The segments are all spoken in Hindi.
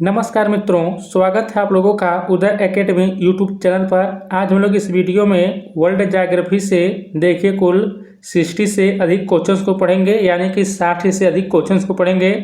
नमस्कार मित्रों, स्वागत है आप लोगों का उदय एकेडमी यूट्यूब चैनल पर। आज हम लोग इस वीडियो में वर्ल्ड ज्योग्राफी से देखिए कुल 60 से अधिक क्वेश्चंस को पढ़ेंगे, यानी कि 60 से अधिक क्वेश्चंस को पढ़ेंगे।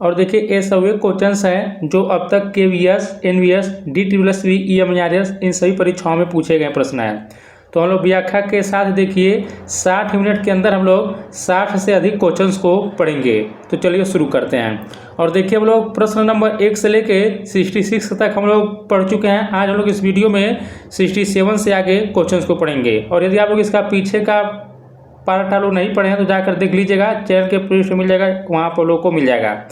और देखिए ये सभी क्वेश्चंस हैं जो अब तक केवीएस, एनवीएस, डीटीवीएसबी, ईएमआईआरएस इन सभी परीक्षाओं में पूछे गए प्रश्न हैं। तो हम लोग व्याख्या के साथ देखिए 60 मिनट के अंदर हम लोग 60 से अधिक क्वेश्चंस को पढ़ेंगे। तो चलिए शुरू करते हैं। और देखिए हम लोग प्रश्न नंबर 1 से लेके 66 तक हम लोग पढ़ चुके हैं। आज हम लोग इस वीडियो में 67 से आगे क्वेश्चंस को पढ़ेंगे। और यदि आप लोग इसका पीछे का पार्ट आप लोग नहीं पढ़े हैं तो जाकर देख लीजिएगा, चैनल के प्लेलिस्ट में मिल जाएगा, वहाँ पर लोगों को मिल जाएगा।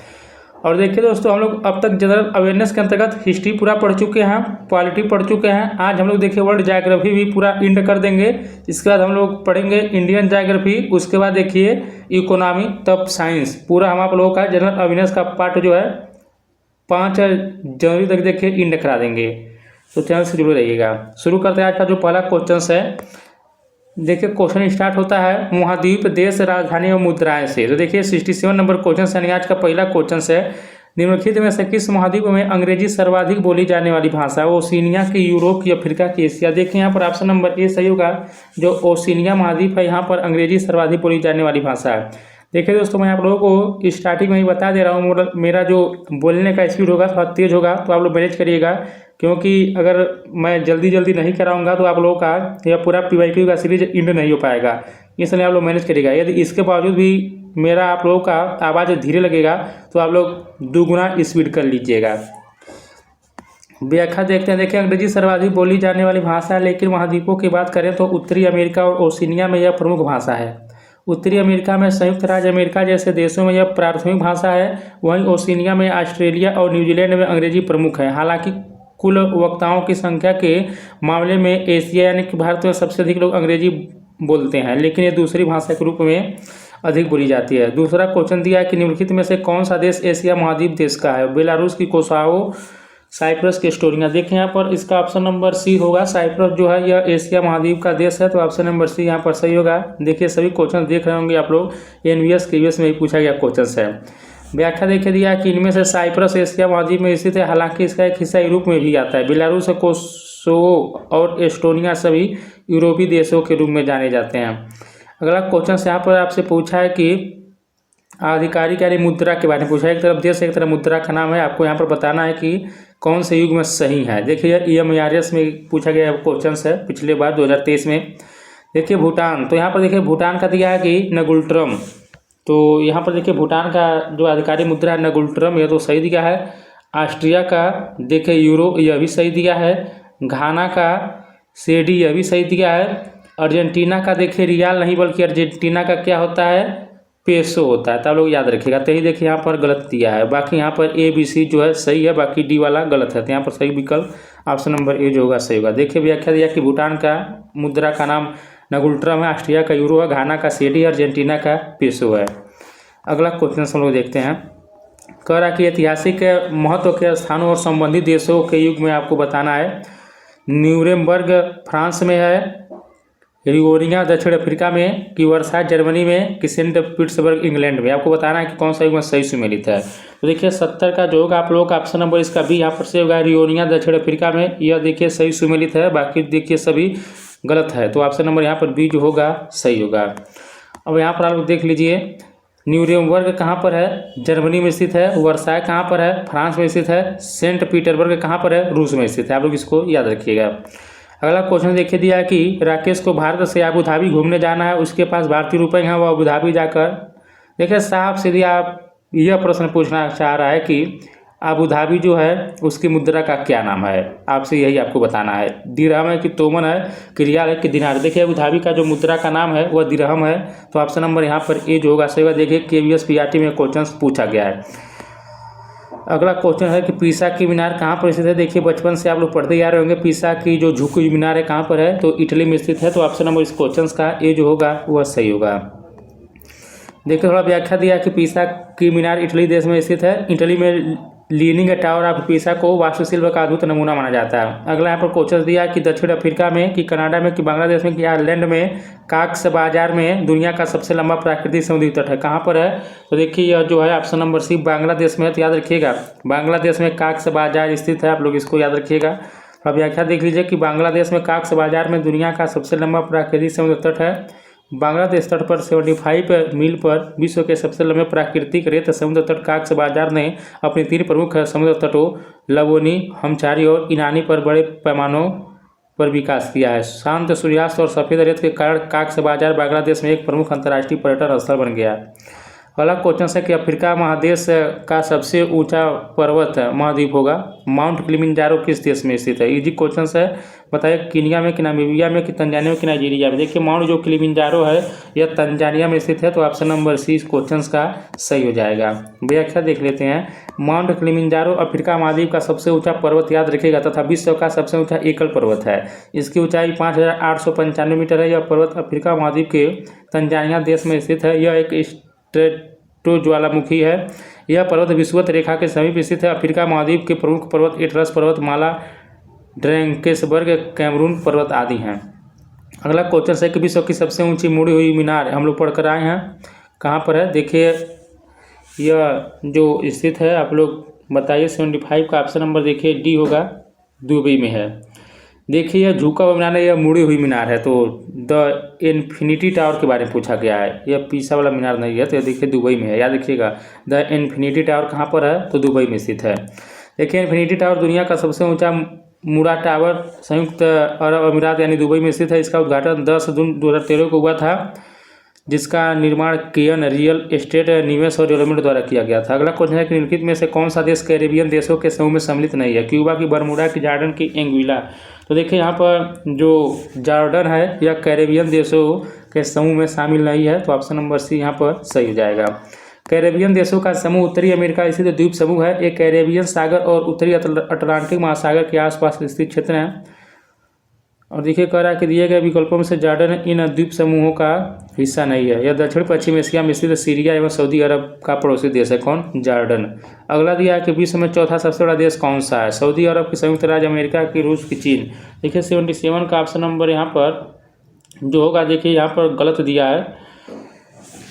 और देखिए दोस्तों, हम लोग अब तक जनरल अवेयरनेस के अंतर्गत हिस्ट्री पूरा पढ़ चुके हैं, पॉलिटी पढ़ चुके हैं। आज हम लोग देखिए वर्ल्ड ज्योग्राफी भी पूरा इंड कर देंगे। इसके बाद हम लोग पढ़ेंगे इंडियन ज्योग्राफी, उसके बाद देखिए इकोनॉमी, तब साइंस। पूरा हम आप लोगों का जनरल अवेयरनेस का पार्ट जो है 5 जनवरी तक देखिए इंड करा देंगे। तो चैनल से जुड़े रहिएगा। शुरू करते हैं आज का जो पहला क्वेश्चन है। देखिए क्वेश्चन स्टार्ट होता है महाद्वीप, देश, राजधानी और मुद्राएं से। तो देखिए 67 नंबर क्वेश्चन है। आज का पहला क्वेश्चन है, निम्नलिखित में से किस महाद्वीप में अंग्रेजी सर्वाधिक बोली जाने वाली भाषा है? ओशिनिया की, यूरोप की, अफ्रीका की, एशिया। देखिए यहाँ पर ऑप्शन नंबर ए सही होगा। जो ओशिनिया महाद्वीप है यहाँ पर अंग्रेजी सर्वाधिक बोली जाने वाली भाषा है। देखिए दोस्तों, मैं आप लोगों को स्टार्टिंग में ही बता दे रहा हूँ, मेरा जो बोलने का स्पीड होगा थोड़ा तेज होगा, तो आप लोग मैनेज करिएगा। क्योंकि अगर मैं जल्दी नहीं कराऊंगा तो आप लोगों का यह पूरा पीवाईक्यू का सीरीज इंड नहीं हो पाएगा, इसलिए आप लोग मैनेज करिएगा। यदि इसके बावजूद भी मेरा आप लोगों का आवाज़ धीरे लगेगा तो आप लोग दुगुना स्पीड कर लीजिएगा। व्याख्या देखते हैं। देखिए अंग्रेजी सर्वाधिक बोली जाने वाली भाषा है, लेकिन महाद्वीपों की बात करें तो उत्तरी अमेरिका और ओशिनिया में यह प्रमुख भाषा है। उत्तरी अमेरिका में संयुक्त राज्य अमेरिका जैसे देशों में यह प्राथमिक भाषा है। वहीं ओशिनिया में ऑस्ट्रेलिया और न्यूजीलैंड में अंग्रेजी प्रमुख है। हालांकि कुल वक्ताओं की संख्या के मामले में एशिया यानी कि भारत में सबसे अधिक लोग अंग्रेजी बोलते हैं, लेकिन ये दूसरी भाषा के रूप में अधिक बोली जाती है। दूसरा क्वेश्चन दिया है कि निम्नलिखित में से कौन सा देश एशिया महाद्वीप देश का है? बेलारूस की कोसावो, साइप्रस की एस्टोनिया। देखिए यहाँ पर इसका ऑप्शन नंबर सी होगा। साइप्रस जो है यह एशिया महाद्वीप का देश है, तो ऑप्शन नंबर सी यहाँ पर सही होगा। देखिए सभी क्वेश्चन देख रहे होंगे आप लोग, एनवीएस केवीएस में ही पूछा गया क्वेश्चन है। व्याख्या देखिए दिया कि इनमें से साइप्रस एशिया महाद्वीप में स्थित है, हालांकि इसका एक हिस्सा यूरोप में भी आता है। बेलारूस, कोसोवो और एस्टोनिया सभी यूरोपीय देशों के रूप में जाने जाते हैं। अगला क्वेश्चन यहाँ पर आपसे पूछा है कि आधिकारिक यानी मुद्रा के बारे में पूछा है। एक तरफ देश, एक तरफ मुद्रा का नाम है। आपको यहाँ पर बताना है कि कौन से युग में सही है। देखिए ईएमआईआरएस में पूछा गया क्वेश्चन है पिछले बार 2023 में। देखिए भूटान, तो यहाँ पर देखिए भूटान का दिया है कि नगुल्ट्रम। तो यहाँ पर देखिए भूटान का जो आधिकारिक मुद्रा है नगुल्ट्रम, यह तो सही दिया है। ऑस्ट्रिया का देखिए यूरो, यह भी सही दिया है। घाना का सेडी, यह भी सही दिया है। अर्जेंटीना का देखिए रियाल नहीं बल्कि अर्जेंटीना का क्या होता है, पेसो होता है। तो आप लोग याद रखिएगा। तो ही देखिए यहाँ पर गलत दिया है। बाकी यहाँ पर ए बी सी जो है सही है, बाकी डी वाला गलत है। तो यहाँ पर सही विकल्प ऑप्शन नंबर ए जो होगा सही होगा। देखिए व्याख्या दिया कि भूटान का मुद्रा का नाम नगुल्ट्रम है, ऑस्ट्रिया का यूरो है, घाना का सेडी, अर्जेंटीना का पेसो है। अगला क्वेश्चन हम लोग देखते हैं। कह रहा कि ऐतिहासिक महत्व के स्थानों और संबंधित देशों के युग में आपको बताना है। न्यूरेमबर्ग फ्रांस में है, रिगोरिया दक्षिण अफ्रीका में, कि वर्साय जर्मनी में, कि सेंट पीटर्सबर्ग इंग्लैंड में। आपको बताना है कि कौन सा युग में सही सुमेलित है। तो देखिए 70 का जो होगा आप लोगों का ऑप्शन नंबर इसका बी यहाँ पर से होगा। रिगोरिया दक्षिण अफ्रीका में, यह देखिए सही सुमेलित है, बाकी देखिए सभी गलत है। तो ऑप्शन नंबर यहाँ पर बी जो होगा सही होगा। अब यहाँ पर आप लोग देख लीजिए न्यूरेमबर्ग कहाँ पर है, जर्मनी में स्थित है। वर्साय कहाँ पर है, फ्रांस में स्थित है। सेंट पीटर्सबर्ग कहाँ पर है, रूस में स्थित है। आप लोग इसको याद रखिएगा। अगला क्वेश्चन देखिए दिया है कि राकेश को भारत से अबू धाबी घूमने जाना है, उसके पास भारतीय रुपए हैं, वह अबू धाबी जाकर। देखिए साफ सीधी आप यह प्रश्न पूछना चाह रहा है कि अबू धाबी जो है उसकी मुद्रा का क्या नाम है। आपसे यही आपको बताना है। दिरहम है कि तोमन है कि रियाल है कि दिनार। देखिए अबू धाबी का जो मुद्रा का नाम है वह दिरहम है। तो ऑप्शन नंबर यहाँ पर ए जो होगा सही होगा। देखिए केवीएस पीआरटी में क्वेश्चन पूछा गया है। अगला क्वेश्चन है कि पीसा की मीनार कहाँ पर स्थित है। देखिए बचपन से आप लोग पढ़ते आ रहे होंगे। पीसा की जो झुकी मीनार है कहाँ पर है, तो इटली में स्थित है। तो ऑप्शन नंबर इस क्वेश्चन का ए जो होगा वह सही होगा। देखिए थोड़ा व्याख्या दिया कि पीसा की मीनार इटली देश में स्थित है। इटली में लीनिंग टावर ऑफ पीसा को वास्तुशिल्प का अद्भुत नमूना माना जाता है। अगला यहाँ पर क्वेश्चन दिया कि दक्षिण अफ्रीका में, कि कनाडा में, कि बांग्लादेश में, कि आयरलैंड में काक्स बाजार में दुनिया का सबसे लंबा प्राकृतिक समुद्री तट है। कहाँ पर है? तो देखिए यह जो है ऑप्शन नंबर सी बांग्लादेश में है। तो याद रखिएगा बांग्लादेश में काक्स बाजार स्थित है, आप लोग इसको याद रखिएगा। अब व्याख्या देख लीजिए कि बांग्लादेश में काक्स बाजार में दुनिया का सबसे लंबा प्राकृतिक समुद्र तट है। बांग्लादेश तट पर 75 मील पर विश्व के सबसे लंबे प्राकृतिक रेत समुद्र तट काक्स बाजार ने अपनी 3 प्रमुख समुद्र तटों लवोनी, हमचारी और ईनानी पर बड़े पैमानों पर विकास किया है। शांत सूर्यास्त और सफ़ेद रेत के कारण काक्स बाजार बांग्लादेश में एक प्रमुख अंतर्राष्ट्रीय पर्यटन स्थल बन गया। अगला क्वेश्चन है कि अफ्रीका महादेश का सबसे ऊंचा पर्वत महाद्वीप होगा। माउंट किलिमंजारो किस देश में स्थित है? इजी क्वेश्चन है, बताइए कीनिया में, कि नामीबिया में, कि तंजानिया में, कि नाइजीरिया में। देखिए माउंट जो किलिमंजारो है यह तंजानिया में स्थित है। तो ऑप्शन नंबर सी इस क्वेश्चन का सही हो जाएगा। व्याख्या देख लेते हैं। माउंट किलिमंजारो अफ्रीका महाद्वीप का सबसे ऊंचा पर्वत याद रखिएगा तथा विश्व का सबसे ऊंचा एकल पर्वत है। इसकी ऊंचाई 5895 मीटर है। यह पर्वत अफ्रीका महाद्वीप के तंजानिया देश में स्थित है। यह एक स्ट्रेटो ज्वालामुखी है। यह पर्वत विषुवत रेखा के समीप स्थित है। अफ्रीका महाद्वीप के प्रमुख पर्वत एटलस पर्वत माला, ड्रैकेंसबर्ग, कैमरून पर्वत आदि हैं। अगला क्वेश्चन है कि विश्व की सबसे ऊंची मुड़ी हुई मीनार हम लोग पढ़कर आए हैं, कहाँ पर है? देखिए यह जो स्थित है आप लोग बताइए। 75 का ऑप्शन नंबर देखिए डी होगा, दुबई में है। देखिए यह झुका हुआ मीनार है, यह मुड़ी हुई मीनार है। तो द इन्फिनिटी टावर के बारे में पूछा गया है। यह पीसा वाला मीनार नहीं है। तो यह देखिए दुबई में है, याद रखिएगा। द इन्फिनिटी टावर कहाँ पर है? तो दुबई में स्थित है। देखिए इन्फिनिटी टावर दुनिया का सबसे ऊंचा मुड़ा टावर संयुक्त अरब अमीरात यानी दुबई में स्थित है। इसका उद्घाटन 10 जून 2013 को हुआ था, जिसका निर्माण केयन रियल एस्टेट निवेश और डेवलपमेंट द्वारा किया गया था। अगला क्वेश्चन है कि निम्नलिखित में से कौन सा देश कैरेबियन देशों के समूह में सम्मिलित नहीं है? क्यूबा, की बरमूडा, की जॉर्डन, की एंगुइला। तो देखिए यहाँ पर जो जॉर्डन है यह कैरेबियन देशों के समूह में शामिल नहीं है। तो ऑप्शन नंबर सी यहाँ पर सही हो जाएगा। कैरेबियन देशों का समूह उत्तरी अमेरिका स्थित द्वीप समूह है। एक कैरेबियन सागर और उत्तरी अटलांटिक महासागर के आसपास स्थित क्षेत्र है। और देखिए कह रहा है कि दिए गए विकल्पों में से जॉर्डन इन द्वीप समूहों का हिस्सा नहीं है। यह दक्षिण पश्चिम एशिया में स्थित सीरिया एवं सऊदी अरब का पड़ोसी देश है। कौन? जॉर्डन। अगला दिया है कि विश्व में चौथा सबसे बड़ा देश कौन सा है? सऊदी अरब, की संयुक्त राज्य अमेरिका, की रूस, की चीन। देखिए 77 का ऑप्शन नंबर यहाँ पर जो होगा, देखिए यहाँ पर गलत दिया है।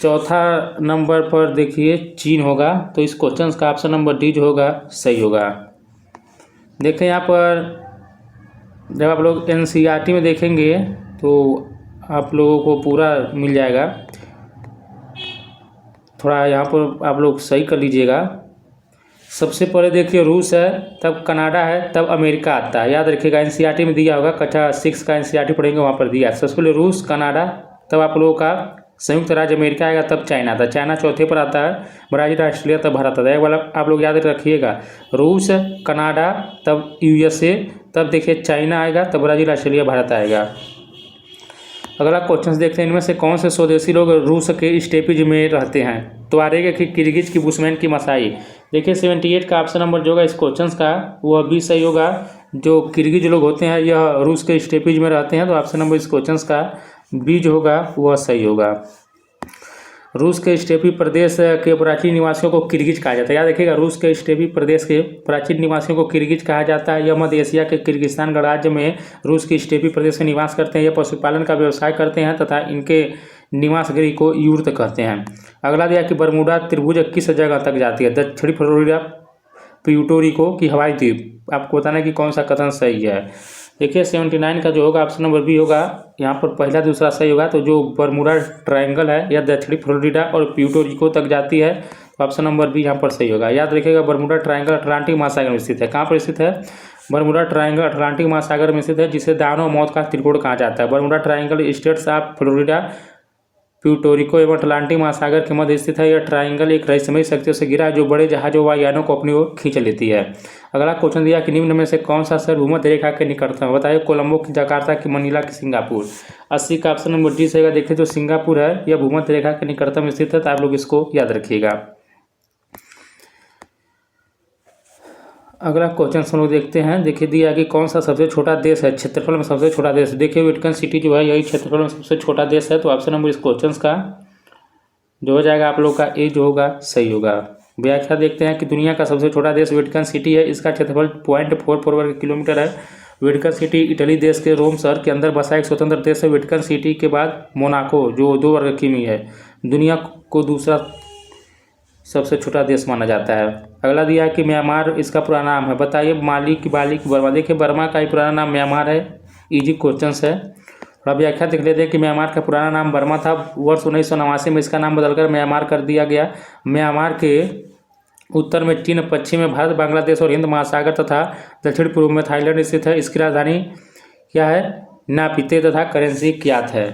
चौथा नंबर पर देखिए चीन होगा। तो इस क्वेश्चन का ऑप्शन नंबर डी जो होगा सही होगा। देखिए यहाँ पर जब आप लोग एनसीईआरटी में देखेंगे तो आप लोगों को पूरा मिल जाएगा। थोड़ा यहाँ पर आप लोग सही कर लीजिएगा। सबसे पहले देखिए रूस है, तब कनाडा है, तब अमेरिका आता है। याद रखिएगा एनसीईआरटी में दिया होगा, कक्षा 6 का एनसीईआरटी पढ़ेंगे वहाँ पर दिया। सबसे पहले रूस, कनाडा, तब आप लोगों का संयुक्त राज्य अमेरिका आएगा, तब चाइना आता है। चाइना चौथे पर आता है, ब्राज़ील, ऑस्ट्रेलिया, तब भारत आता है। एक बार आप लोग याद रखिएगा, रूस, कनाडा, तब यूएसए, तब देखिए चाइना आएगा, तब ब्राज़ील, ऑस्ट्रेलिया, भारत आएगा। अगला क्वेश्चन देखते हैं, इनमें से कौन से स्वदेशी लोग रूस के स्टेपीज में रहते हैं? तो आरेगा कि किर्गिज, की बुशमैन, की मसाई। देखिए 78 का ऑप्शन नंबर जो होगा इस क्वेश्चन का वह भी सही होगा। जो किर्गिज लोग होते हैं यह रूस के स्टेपीज में रहते हैं। तो ऑप्शन नंबर इस क्वेश्चन का बी जो होगा वह सही होगा। रूस के स्टेपी प्रदेश के प्राचीन निवासियों को किर्गिज कहा जाता है। याद रखिएगा रूस के स्टेपी प्रदेश के प्राचीन निवासियों को किर्गिज कहा जाता है। यह मध्य एशिया के किर्गिस्तान गणराज्य में रूस के स्टेपी प्रदेश में निवास करते हैं। यह पशुपालन का व्यवसाय करते हैं तथा इनके निवास गृह को यूर्त कहते हैं। अगला दिया कि बरमूडा त्रिभुज किस जगह तक जाती है? दक्षिणी फ्लोरिडा, प्यूर्टो की हवाई द्वीप। आपको बताना है कि कौन सा कथन सही है। देखिए 79 का जो होगा ऑप्शन नंबर बी होगा। यहाँ पर पहला दूसरा सही होगा। तो जो बरमूडा ट्रायंगल है यह दक्षिणी फ्लोरिडा और प्यूर्टो तक जाती है। तो ऑप्शन नंबर बी यहाँ पर सही होगा। याद रखिएगा बरमूडा ट्रायंगल अटलांटिक महासागर में स्थित है। कहाँ पर स्थित है? बरमूडा ट्रायंगल अटलांटिक महासागर में स्थित है, जिसे दानव मौत का त्रिकोण कहा जाता है। Bermuda triangle states of Florida, Puerto एवं अटलांटिक महासागर के मध्य स्थित है। यह ट्रायंगल एक रहस्यमयी शक्तियों से घिरा है जो बड़े जहाजों व यानों को अपनी ओर खींच लेती है। अगला क्वेश्चन दिया कि निम्न में से कौन सा शहर भूमध्य रेखा के निकटतम है? बताइए कोलंबो, की जकार्ता, की मनीला, की सिंगापुर। 80 का ऑप्शन नंबर डी रहेगा। देखिए जो सिंगापुर है यह भूमध्य रेखा के निकटतम स्थित है। तो आप लोग इसको याद रखिएगा। अगला क्वेश्चन हम लोग देखते हैं। देखिए दिया कि कौन सा सबसे छोटा देश है क्षेत्रफल में सबसे छोटा देश। देखिए वेटिकन सिटी जो है यही क्षेत्रफल में सबसे छोटा देश है। तो ऑप्शन नंबर इस क्वेश्चन का जो हो जाएगा आप लोग का ए जो होगा सही होगा। व्याख्या देखते हैं कि दुनिया का सबसे छोटा देश वेटिकन सिटी है। इसका क्षेत्रफल 0.44 वर्ग किलोमीटर है। वेटिकन सिटी इटली देश के रोम शहर के अंदर बसा एक स्वतंत्र देश है। वेटिकन सिटी के बाद मोनाको जो 2 वर्ग किमी है दुनिया को दूसरा सबसे छोटा देश माना जाता है। अगला दिया है कि म्यांमार इसका पुराना नाम है। बताइए माली की बाली की बर्मा। देखिए बर्मा का ही पुराना नाम म्यांमार है। इजी क्वेश्चन है। थोड़ा व्याख्या देख लेते हैं कि म्यांमार का पुराना नाम बर्मा था। वर्ष 1989 में इसका नाम बदलकर म्यांमार कर दिया गया। म्यांमार के उत्तर में चीन, पश्चिम में भारत, बांग्लादेश और हिंद महासागर तथा दक्षिण पूर्व में थाईलैंड स्थित है। इसकी राजधानी क्या है? नापिते तथा करेंसी ज्ञात है।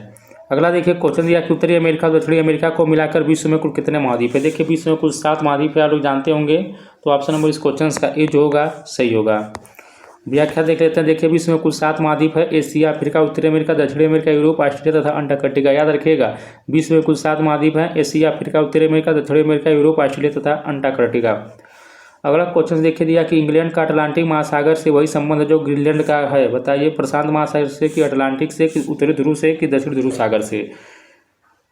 अगला देखिए क्वेश्चन दिया कि उत्तरी अमेरिका और दक्षिणी अमेरिका को मिलाकर विश्व में कुल कितने महाद्वीप है। देखिए विश्व में कुल 7 महाद्वीप है। आप लोग जानते होंगे। तो ऑप्शन नंबर इस क्वेश्चन का ए जो होगा सही होगा। व्याख्या देख लेते हैं। देखिए विश्व में कुल 7 महाद्वीप है। एशिया, अफ्रीका, उत्तरी अमेरिका, दक्षिणी अमेरिका, यूरोप, ऑस्ट्रेलिया तथा अंटार्कटिका। याद रखिएगा विश्व में कुल 7 महाद्वीप है। एशिया, अफ्रीका, उत्तरी अमेरिका, दक्षिणी अमेरिका, यूरोप, ऑस्ट्रेलिया तथा अंटार्कटिका। अगला क्वेश्चन देखिए दिया कि इंग्लैंड का अटलांटिक महासागर से वही संबंध है जो ग्रीनलैंड का है। बताइए प्रशांत महासागर से कि अटलांटिक से कि उत्तरी ध्रुव से कि दक्षिण ध्रुव सागर से।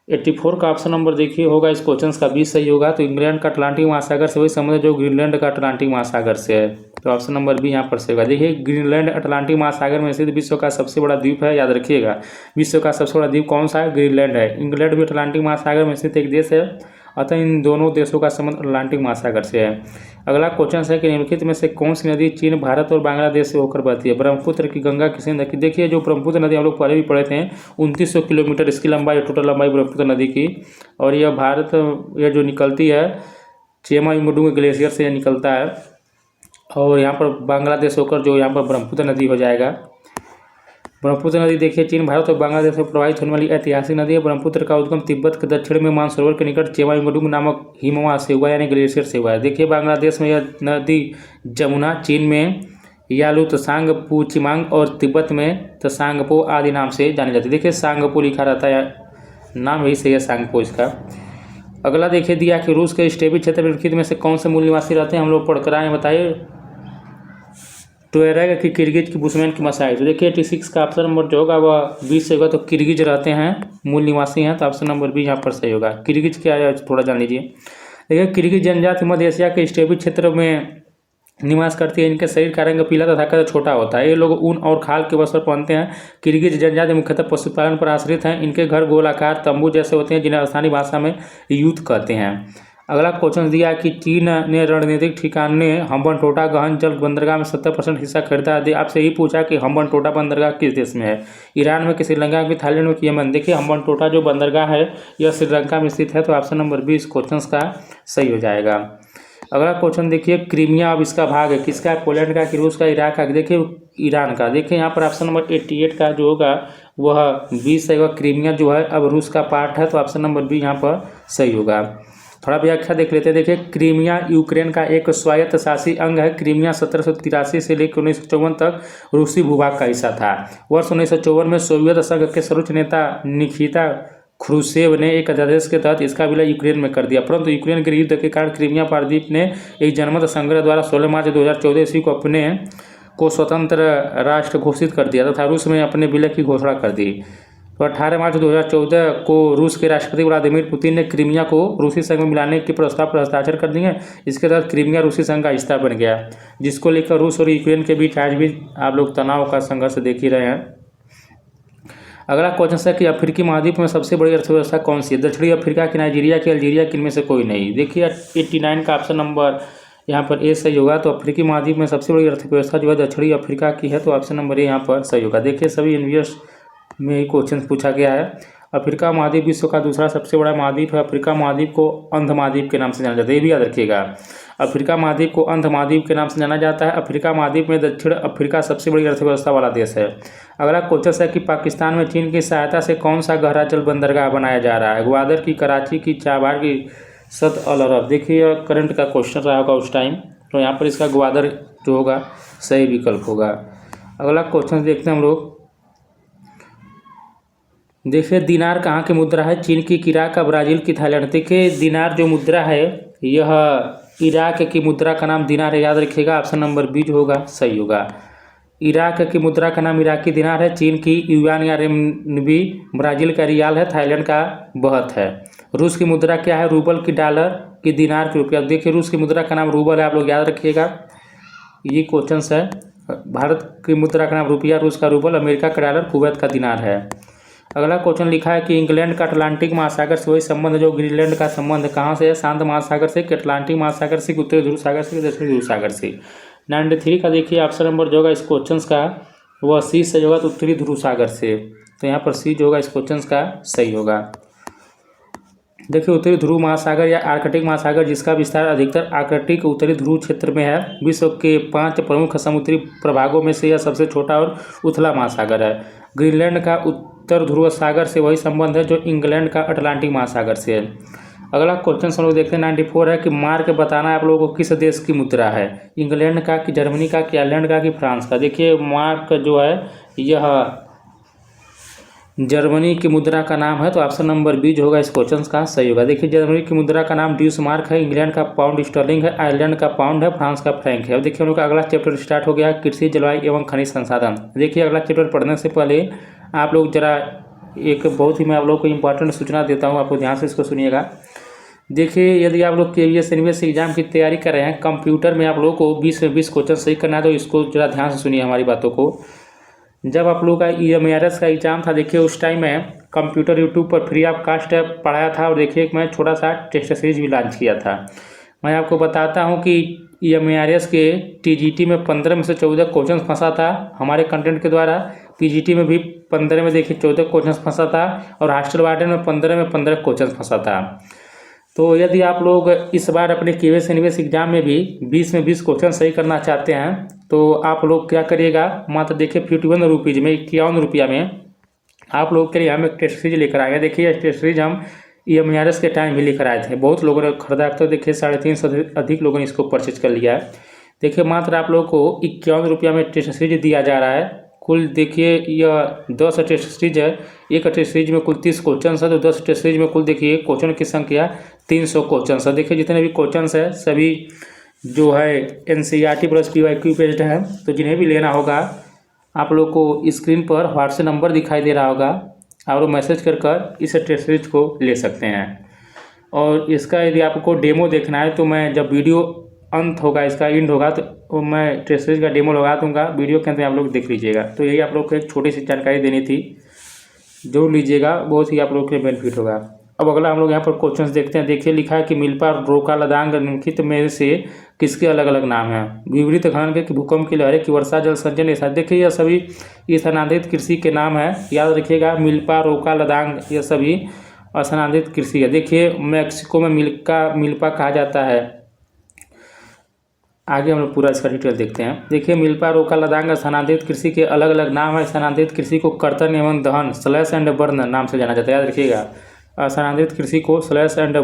84 का ऑप्शन नंबर देखिए होगा इस क्वेश्चन का 20 सही होगा। तो इंग्लैंड का अटलांटिक महासागर से वही संबंध है जो ग्रीनलैंड का अटलांटिक महासागर से है। तो ऑप्शन नंबर बी यहाँ पर सही होगा। देखिए ग्रीनलैंड अटलांटिक महासागर में स्थित विश्व का सबसे बड़ा द्वीप है। याद रखिएगा विश्व का सबसे बड़ा द्वीप कौन सा है? ग्रीनलैंड है। इंग्लैंड भी अटलांटिक महासागर में स्थित एक देश है। अतः इन दोनों देशों का संबंध अटलांटिक महासागर से है। अगला क्वेश्चन है कि निम्नलिखित में से कौन सी नदी चीन, भारत और बांग्लादेश से होकर बहती है? ब्रह्मपुत्र की गंगा की सिंध की। देखिए जो ब्रह्मपुत्र नदी हम लोग पहले भी पढ़े थे 2900 किलोमीटर इसकी लंबाई, टोटल लंबाई ब्रह्मपुत्र नदी की। और यह भारत यह जो निकलती है चेमायुंगडू ग्लेशियर से निकलता है और यहाँ पर बांग्लादेश होकर जो यहाँ पर ब्रह्मपुत्र नदी हो जाएगा। ब्रह्मपुत्र नदी देखिए चीन, भारत और बांग्लादेश में प्रवाहित होने वाली ऐतिहासिक नदी है। ब्रह्मपुत्र का उद्गम तिब्बत के दक्षिण में मानसरोवर के निकट चेमायुंगडू नामक हिमवाह से हुआ यानी ग्लेशियर से हुआ है। देखिए बांग्लादेश में यह नदी जमुना, चीन में यालू त्सांगपो चिमांग और तिब्बत में त्सांगपो आदि नाम से जानी जाती है। देखिए सांगपो लिखा रहता है, नाम यही सही है सांगपो इसका। अगला देखिए दिया कि रूस के स्टेपी क्षेत्र निम्नलिखित में से कौन से मूल निवासी रहते हैं? हम लोग पढ़कर आए। बताइए टुएरेग की, किर्गिज की, बुशमैन की, मसाई। तो देखिए 86 का ऑप्शन नंबर जो होगा वह 20 से होगा। तो किर्गिज रहते हैं, मूल निवासी हैं। तो ऑप्शन नंबर बी यहाँ पर सही होगा। किर्गिज क्या है थोड़ा जान लीजिए। देखिए किर्गिज जनजाति मध्य एशिया के स्टेपी क्षेत्र में निवास करती है। इनके शरीर का रंग पीला तथा छोटा होता है। ये लोग ऊन और खाल के वस्त्र पहनते हैं। किर्गिज जनजाति मुख्यतः पशुपालन पर आश्रित हैं। इनके घर गोलाकार तंबू जैसे होते हैं जिन्हें स्थानीय भाषा में यूथ कहते हैं। अगला क्वेश्चन दिया कि चीन ने रणनीतिक ठिकाने हम्बनटोटा गहन जल बंदरगाह में 70% हिस्सा खरीदा है। आपसे यही पूछा कि हम्बनटोटा बंदरगाह किस देश में है? ईरान में कि श्रीलंका में, थाईलैंड में कि यमन। देखिए हम्बनटोटा जो बंदरगाह है यह श्रीलंका में स्थित है। तो ऑप्शन नंबर बी इस क्वेश्चन का सही हो जाएगा। अगला क्वेश्चन देखिए क्रीमिया अब इसका भाग है किसका? पोलैंड का कि रूस का, इराक का? देखिए ईरान का। देखिए यहाँ पर ऑप्शन नंबर 88 का जो होगा वह 20 सही होगा। क्रीमिया जो है अब रूस का पार्ट है। तो ऑप्शन नंबर बी यहाँ पर सही होगा। थोड़ा व्याख्या देख लेते हैं। देखिए क्रीमिया यूक्रेन का एक स्वायत्त शासी अंग है। क्रीमिया 1783 से लेकर 1954 तक रूसी भूभाग का हिस्सा था। वर्ष 1954 में सोवियत संघ के सर्वोच्च नेता निकिता ख्रुश्चेव ने एक अध्यादेश के तहत इसका विलय यूक्रेन में कर दिया। परंतु यूक्रेन के युद्ध के कारण क्रीमिया प्रायद्वीप ने एक जनमत संग्रह द्वारा 16 मार्च 2014 ईस्वी को अपने को स्वतंत्र राष्ट्र घोषित कर दिया तथा रूस में अपने विलय की घोषणा कर दी। तो 18 मार्च 2014 को रूस के राष्ट्रपति व्लादिमीर पुतिन ने क्रीमिया को रूसी संघ में मिलाने के प्रस्ताव पर हस्ताक्षर कर दिए। इसके तहत क्रीमिया रूसी संघ का हिस्सा बन गया, जिसको लेकर रूस और यूक्रेन के बीच आज भी आप लोग तनाव का संघर्ष देख ही रहे हैं। अगला क्वेश्चन है कि अफ्रीकी महाद्वीप में सबसे बड़ी अर्थव्यवस्था कौन सी है? दक्षिणी अफ्रीका की, नाइजीरिया की, अल्जीरिया की, इनमें से कोई नहीं। देखिए 89 का ऑप्शन नंबर यहाँ पर ए सही होगा। तो अफ्रीकी महाद्वीप में सबसे बड़ी अर्थव्यवस्था जो है दक्षिणी अफ्रीका की है। तो ऑप्शन नंबर ए यहाँ पर सही होगा। देखिए सभी यूनिवर्स में ही क्वेश्चन पूछा गया है। अफ्रीका महाद्वीप विश्व का दूसरा सबसे बड़ा महाद्वीप है। अफ्रीका महाद्वीप को अंध महाद्वीप के नाम से जाना जाता है, ये भी याद रखिएगा। अफ्रीका महाद्वीप को अंध महाद्वीप के नाम से जाना जाता है। अफ्रीका महाद्वीप में दक्षिण अफ्रीका सबसे बड़ी अर्थव्यवस्था वाला देश है। अगला क्वेश्चन है कि पाकिस्तान में चीन की सहायता से कौन सा गहरा जल बंदरगाह बनाया जा रहा है? ग्वादर की, कराची की, चाबार की, सत अल अरब। देखिए करंट का क्वेश्चन रहा होगा उस टाइम। तो यहाँ पर इसका ग्वादर जो होगा सही विकल्प होगा। अगला क्वेश्चन देखते हैं हम लोग। देखिए दिनार कहाँ की मुद्रा है? चीन की, इराक का, ब्राज़ील की, थाईलैंड। देखिए दिनार जो मुद्रा है यह इराक की मुद्रा का नाम दिनार है, याद रखिएगा। ऑप्शन नंबर बी जो होगा सही होगा। इराक की मुद्रा का नाम इराकी दिनार है। चीन की युआन या रेमनबी, ब्राज़ील का रियाल है, थाईलैंड का बहत है। रूस की मुद्रा क्या है? रूबल की, डॉलर की, दिनार की, रुपया। देखिए रूस की मुद्रा का नाम रूबल है, आप लोग याद रखिएगा, ये क्वेश्चन है। भारत की मुद्रा का नाम रुपया, रूस का रूबल, अमेरिका का डॉलर, कुवैत का दिनार है। अगला क्वेश्चन लिखा है कि इंग्लैंड का अटलांटिक महासागर से वही संबंध जो ग्रीनलैंड का संबंध कहाँ से है? शांत महासागर से, कि अटलांटिक महासागर से, कि उत्तरी ध्रुव सागर से, कि दक्षिणी ध्रुव सागर से। 93 का देखिए ऑप्शन नंबर जो होगा इस क्वेश्चन का वह सी से होगा, तो उत्तरी ध्रुव सागर से। तो यहाँ पर सी जो होगा इस क्वेश्चन का सही होगा। देखिए उत्तरी ध्रुव महासागर या आर्कटिक महासागर, जिसका विस्तार अधिकतर आर्कटिक उत्तरी ध्रुव क्षेत्र में है, विश्व के 5 प्रमुख समुद्री प्रभागों में से यह सबसे छोटा और उथला महासागर है। ग्रीनलैंड का उत्तर ध्रुव सागर से वही संबंध है जो इंग्लैंड का अटलांटिक महासागर से है। अगला क्वेश्चन हम लोग देखते हैं 94 है कि मार्क बताना है आप लोगों को किस देश की मुद्रा है? इंग्लैंड का, कि जर्मनी का, कि आयरलैंड का, कि फ्रांस का। देखिए मार्क जो है यह जर्मनी की मुद्रा का नाम है, तो ऑप्शन नंबर बी जो होगा इस क्वेश्चन का सही होगा। देखिए जर्मनी की मुद्रा का नाम ड्यूस मार्क है, इंग्लैंड का पाउंड स्टर्लिंग है, आयरलैंड का पाउंड है, फ्रांस का फ्रैंक है। अब देखिए हम लोग का अगला चैप्टर स्टार्ट हो गया, कृषि, जलवायु एवं खनिज संसाधन। देखिए अगला चैप्टर पढ़ने से पहले आप लोग जरा एक बहुत ही मैं आप लोग को इंपॉर्टेंट सूचना देता हूँ, आपको ध्यान से इसको सुनिएगा। देखिए यदि आप लोग KVS NVS एग्जाम की तैयारी कर रहे हैं, कंप्यूटर में आप लोगों को 20 में 20 क्वेश्चन सही करना है, तो इसको जरा ध्यान से सुनिए हमारी बातों को। जब आप लोगों का EMARS का एग्ज़ाम था, देखिए उस टाइम में कंप्यूटर यूट्यूब पर फ्री ऑफ कास्ट पढ़ाया था, और देखिए मैं छोटा सा टेस्ट सीरीज भी लॉन्च किया था। मैं आपको बताता हूं कि EMARS के TGT में 15 में से 14 क्वेश्चन फंसा था हमारे कंटेंट के द्वारा। PGT में भी 15 में देखिए 14 क्वेश्चन फंसा था, और हॉस्टल वार्डन में 15 क्वेश्चन फंसा था। तो यदि आप लोग इस बार अपने KVS NVS एग्जाम में भी 20 में 20 क्वेश्चन सही करना चाहते हैं, तो आप लोग क्या करिएगा, मात्र देखिए 51 रुपीज़ में, 51 रुपया में आप लोग के लिए हम एक टेस्ट सीरीज लेकर आए हैं। देखिए टेस्ट सीरीज हम EMARS के टाइम भी लेकर आए थे, बहुत लोगों ने खरीदा, तो देखिए 350 से अधिक लोगों ने इसको परचेज कर लिया है। देखिए मात्र आप लोगों को 51 रुपया में टेस्ट सीरीज दिया जा रहा है। कुल देखिए यह 10 टेस्ट सीरीज है, एक टेस्ट सीरीज में कुल 30 क्वेश्चन है, तो 10 टेस्ट सीरीज में कुल देखिए क्वेश्चन की संख्या 300 क्वेश्चन है। देखिए जितने भी क्वेश्चन है सभी जो है NCERT प्लस PYQ बेस्ड है। तो जिन्हें भी लेना होगा आप लोग को स्क्रीन पर व्हाट्सएप नंबर दिखाई दे रहा होगा, और मैसेज कर इस टेस्ट सीरीज को ले सकते हैं। और इसका यदि आपको डेमो देखना है, तो मैं जब वीडियो अंत होगा, इसका एंड होगा, तो मैं टेस्ट सीरीज का डेमो लगा दूंगा, वीडियो के अंत में आप लोग देख लीजिएगा। तो यही आप लोग को एक छोटी सी जानकारी देनी थी, जरूर लीजिएगा, बहुत ही आप लोग के लिए बेनिफिट होगा। अब अगला हम लोग यहाँ पर क्वेश्चंस देखते हैं। देखिए लिखा है कि मिल्पा, रोका, लदांग निम्नलिखित में से किसके अलग अलग नाम हैं? विपरीत खनन के, कि भूकंप की लहरें, कि वर्षा जल संचयन, ऐसा। देखिए यह सभी स्थानांतरित कृषि के नाम है, याद रखिएगा। मिल्पा, रोका, लदांग ये सभी स्थानांतरित कृषि है। देखिए मैक्सिको में मिल्पा कहा जाता है। आगे हम लोग पूरा इसका डिटेल देखते हैं। देखिए मिल्पा, रोका, लदांग स्थानांतरित कृषि के अलग अलग नाम है। स्थानांतरित कृषि को कर्तन एवं दहन, स्लैश एंड बर्न नाम से जाना जाता है, याद रखिएगा। स्थानांतरित कृषि को स्लैश एंड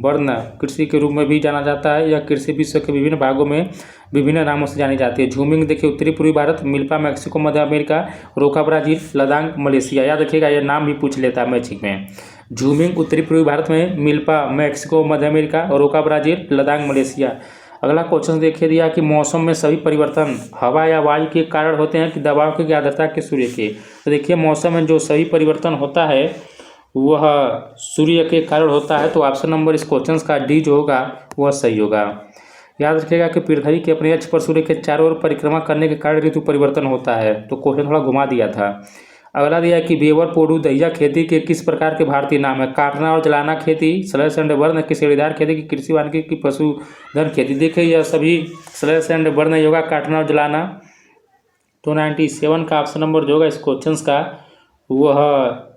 बर्न कृषि के रूप में भी जाना जाता है। यह कृषि विश्व के विभिन्न भागों में विभिन्न नामों से जानी जाती है। झूमिंग देखिए उत्तरी पूर्वी भारत, मिल्पा मैक्सिको मध्य अमेरिका, रोका ब्राजील, लदांग मलेशिया। याद रखिएगा ये नाम भी पूछ लेता है मैचिंग में। झूमिंग उत्तरी पूर्वी भारत में, मिल्पा मैक्सिको मध्य अमेरिका, रोका ब्राजील, लदांग मलेशिया। अगला क्वेश्चन देखिए दिया कि मौसम में सभी परिवर्तन हवा या वायु के कारण होते हैं, कि दबाव के, कि आर्द्रता के, सूर्य के। तो देखिए मौसम में जो सही परिवर्तन होता है वह सूर्य के कारण होता है, तो ऑप्शन नंबर इस क्वेश्चन का डी जो होगा वह सही होगा। याद रखिएगा कि पृथ्वी के अपने अक्ष पर सूर्य के चारों ओर परिक्रमा करने के कारण ऋतु परिवर्तन होता है, तो क्वेश्चन थोड़ा घुमा दिया था। अगला दिया कि बेवर, पोडू, दहिया खेती के किस प्रकार के भारतीय नाम है? काटना और जलाना खेती, स्लैश एंड बर्न, की सीढ़ीदार खेती, की कृषि वानिकी, की पशुधन खेती। देखिए यह सभी स्लैश एंड बर्न होगा, काटना और जलाना। तो 97 का ऑप्शन नंबर जो होगा इस क्वेश्चन का वह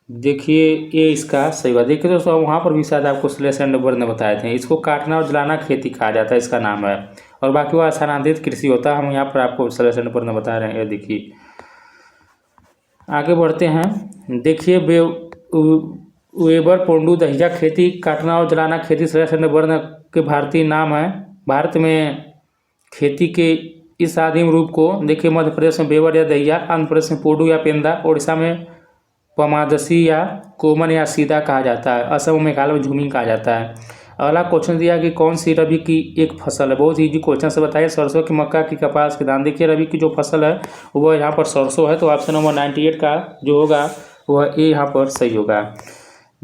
देखिए ये इसका सही बात। देखिए दोस्तों वहाँ पर भी शायद आपको स्लैश एंड बर्न बताए थे। इसको काटना और जलाना खेती कहा जाता है, इसका नाम है, और बाकी वह स्थानांतरित कृषि होता है। हम यहाँ पर आपको स्लैश एंड बर्न बता रहे हैं। ये देखिए आगे बढ़ते हैं। देखिए वेबर, पोंडू, दहिया खेती, काटना और जलाना खेती स्लैश एंड बर्न के भारतीय नाम है। भारत में खेती के इस आदिम रूप को देखिए मध्य प्रदेश में बेवर या दहिया, आंध्र प्रदेश में पोडू या पेंदा, उड़ीसा में पमादसी या कोमन या सीधा कहा जाता है, असम, मेघालय में झूमिंग कहा जाता है। अगला क्वेश्चन दिया कि कौन सी रबी की एक फसल है? बहुत इजी क्वेश्चन से बताइए। सरसों की, मक्का की, कपास की, धान। देखिए रबी की जो फसल है वह यहाँ पर सरसों है, तो ऑप्शन नंबर 98 का जो होगा वह ए यहाँ पर सही होगा।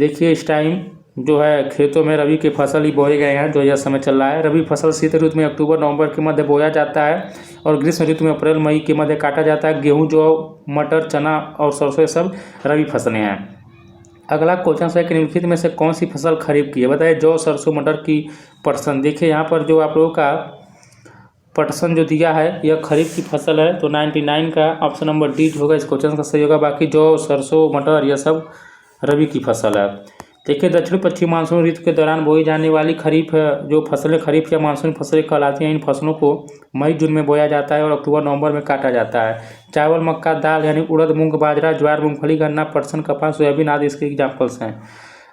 देखिए इस टाइम जो है खेतों में रबी के फसल ही बोए गए हैं, जो यह समय चल रहा है। रबी फसल शीत ऋतु में अक्टूबर नवंबर के मध्य बोया जाता है और ग्रीष्म ऋतु में अप्रैल मई के मध्य काटा जाता है। गेहूँ, जौ, मटर, चना और सरसों, सब रबी फसलें हैं। अगला क्वेश्चन है कि निम्नलिखित में से कौन सी फसल खरीफ की है? बताइए जौ, सरसों, मटर की पटसन। देखिए यहाँ पर जो आप लोगों का पटसन जो दिया है यह खरीफ की फसल है, तो 99 का ऑप्शन नंबर डी जो होगा इस क्वेश्चन का सही होगा। बाकी जौ, सरसों, मटर यह सब रबी की फसल है। देखिए दक्षिण पश्चिम मानसून ऋतु के दौरान बोई जाने वाली खरीफ जो फसलें खरीफ या मानसून फसलें कहलाती हैं। इन फसलों को मई जून में बोया जाता है और अक्टूबर नवंबर में काटा जाता है। चावल, मक्का, दाल यानी उड़द, मूंग, बाजरा, ज्वार, मूंगफली, गन्ना, पटसन, कपास, सोयाबीन आदि इसके एग्जाम्पल्स हैं।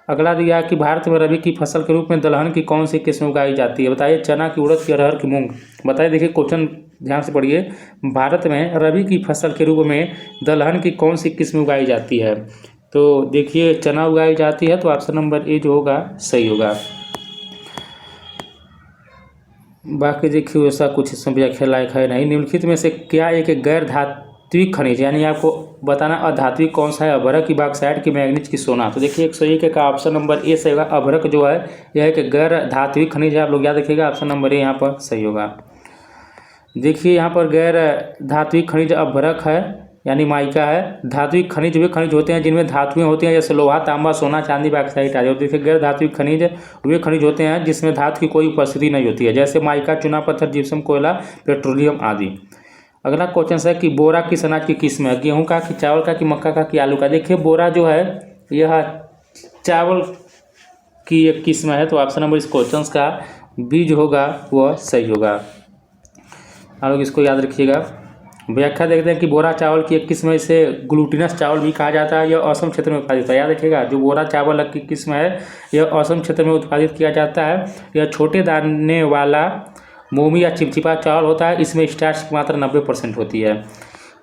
अगला दिया कि भारत में रबी की फसल के रूप में दलहन की कौन सी किस्म उगाई जाती है? बताइए चना की, उड़द की, अरहर की, मूंग। बताइए, देखिए क्वेश्चन ध्यान से पढ़िए। भारत में रबी की फसल के रूप में दलहन की कौन सी किस्म उगाई जाती है? तो देखिए चना उगाई जाती है, तो ऑप्शन नंबर ए जो होगा सही होगा। बाकी देखिए ऐसा कुछ इसमें व्याख्या लायक है नहीं। निम्नलिखित में से क्या एक गैर धात्विक खनिज, यानी आपको बताना अधात्विक कौन सा है? अभ्रक की, बॉक्साइट की, मैग्नीज की, सोना। तो देखिए 101 का ऑप्शन नंबर ए सही होगा। अभ्रक जो है यह एक गैर धात्विक खनिज है, आप लोग याद रखिएगा। ऑप्शन नंबर ए यहाँ पर सही होगा। देखिए यहाँ पर गैर धात्विक खनिज अभ्रक है, यानी माइका है। धात्विक खनिज वे खनिज होते हैं जिनमें धातुएं होती हैं, जैसे लोहा, तांबा, सोना, चांदी, बॉक्साइट आदि। और देखिए गैर धात्विक खनिज वे खनिज होते हैं जिसमें धातु की कोई उपस्थिति नहीं होती है, जैसे माइका, चूना पत्थर, जिप्सम, कोयला, पेट्रोलियम आदि। अगला क्वेश्चन है कि बोरा किस अनाज की किस्म है? गेहूं का, कि चावल का, कि मक्का का, कि आलू का? देखिए बोरा जो है यह चावल की एक किस्म है, तो ऑप्शन नंबर इस क्वेश्चन का बी जो होगा वह सही होगा। आप लोग इसको याद रखिएगा। व्याख्या देखते हैं कि बोरा चावल की एक किस्म है, इसे ग्लूटिनस चावल भी कहा जाता है। यह असम क्षेत्र में उत्पादित है। याद रखिएगा जो बोरा चावल की किस्म है यह असम क्षेत्र में उत्पादित किया जाता है। यह छोटे दाने वाला मोमी या चिपचिपा चावल होता है। इसमें स्टार्च की मात्रा 90% होती है।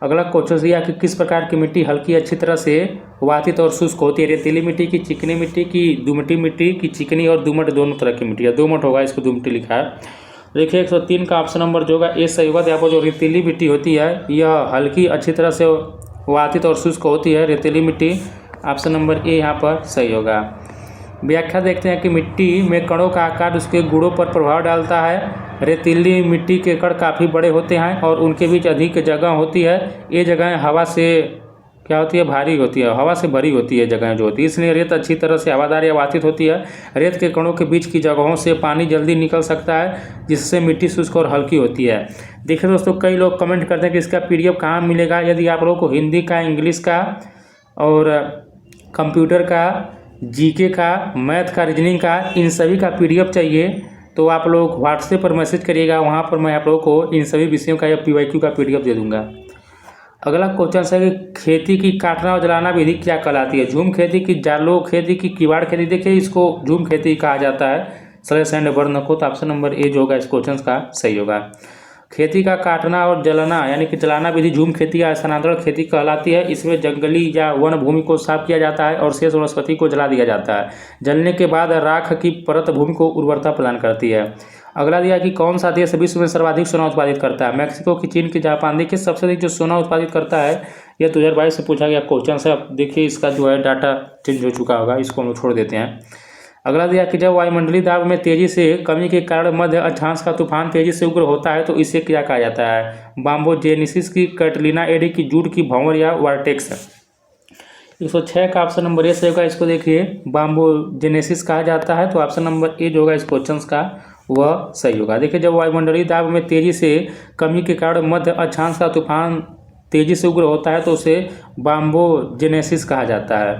अगला क्वेश्चन यह कि किस प्रकार की मिट्टी हल्की, अच्छी तरह से वातित और शुष्क होती है? रेतीली मिट्टी की, चिकनी मिट्टी की, दुमटी मिट्टी की? चिकनी और दुमट दोनों तरह की मिट्टी है। दोमट होगा, इसको दुमटी लिखा है। देखिए 103 का ऑप्शन नंबर जो होगा ए सही होगा। यहाँ पर जो रेतीली मिट्टी होती है यह हल्की, अच्छी तरह से वातित और शुष्क होती है, रेतीली मिट्टी। ऑप्शन नंबर ए यहाँ पर सही होगा। व्याख्या देखते हैं कि मिट्टी में कणों का आकार उसके गुणों पर प्रभाव डालता है। रेतीली मिट्टी के कण काफ़ी बड़े होते हैं और उनके बीच अधिक जगह होती है। ये जगहें हवा से क्या होती है? भारी होती है, हवा से भरी होती है जगहें जो होती है, इसलिए रेत अच्छी तरह से हवादार या वातित होती है। रेत के कणों के बीच की जगहों से पानी जल्दी निकल सकता है, जिससे मिट्टी शुष्क और हल्की होती है। देखिए दोस्तों कई लोग कमेंट करते हैं कि इसका PDF कहाँ मिलेगा। यदि आप लोगों को हिंदी का, इंग्लिश का और कंप्यूटर का, GK का, मैथ का, रीजनिंग का, इन सभी का PDF चाहिए तो आप लोग व्हाट्सएप पर मैसेज करिएगा। वहाँ पर मैं आप लोगों को इन सभी विषयों का या PYQ का PDF दे दूँगा। अगला क्वेश्चन है कि खेती की काटना और जलाना विधि क्या कहलाती है? झूम खेती की, जालो खेती की, किवाड़ खेती? देखिए इसको झूम खेती कहा जाता है, स्लैश एंड बर्न को। तो ऑप्शन नंबर ए जो होगा इस क्वेश्चन का सही होगा। खेती का काटना और जलाना यानी कि जलाना विधि झूम खेती या स्थानांतरण खेती कहलाती है। इसमें जंगली या वन भूमि को साफ किया जाता है और शेष वनस्पति को जला दिया जाता है। जलने के बाद राख की परत भूमि को उर्वरता प्रदान करती है। अगला दिया कि कौन सा देश विश्व में सर्वाधिक सोना उत्पादित करता है? मैक्सिको की, चीन की, जापान? देखिए सबसे अधिक जो सोना उत्पादित करता है यह 2022 से पूछा गया क्वेश्चन है। अब देखिए इसका जो है डाटा चेंज हो चुका होगा, इसको हम छोड़ देते हैं। अगला दिया कि जब वायुमंडलीय दाब में तेजी से कमी के कारण मध्य अक्षांश का तूफान तेजी से उग्र होता है तो इसे क्या कहा जाता है? बाम्बोजेनेसिस की, कैटलीना, एडी की, जूड की, भंवर या वार्टेक्स? 106 का ऑप्शन नंबर ए सही होगा। इसको देखिए बाम्बोजेनेसिस कहा जाता है, तो ऑप्शन नंबर ए जो होगा इस क्वेश्चन का वह सही होगा। देखिए जब वायुमंडलीय दाब में तेजी से कमी के कारण मध्य अक्षांश का तूफान तेजी से उग्र होता है तो उसे बाम्बोजेनेसिस कहा जाता है।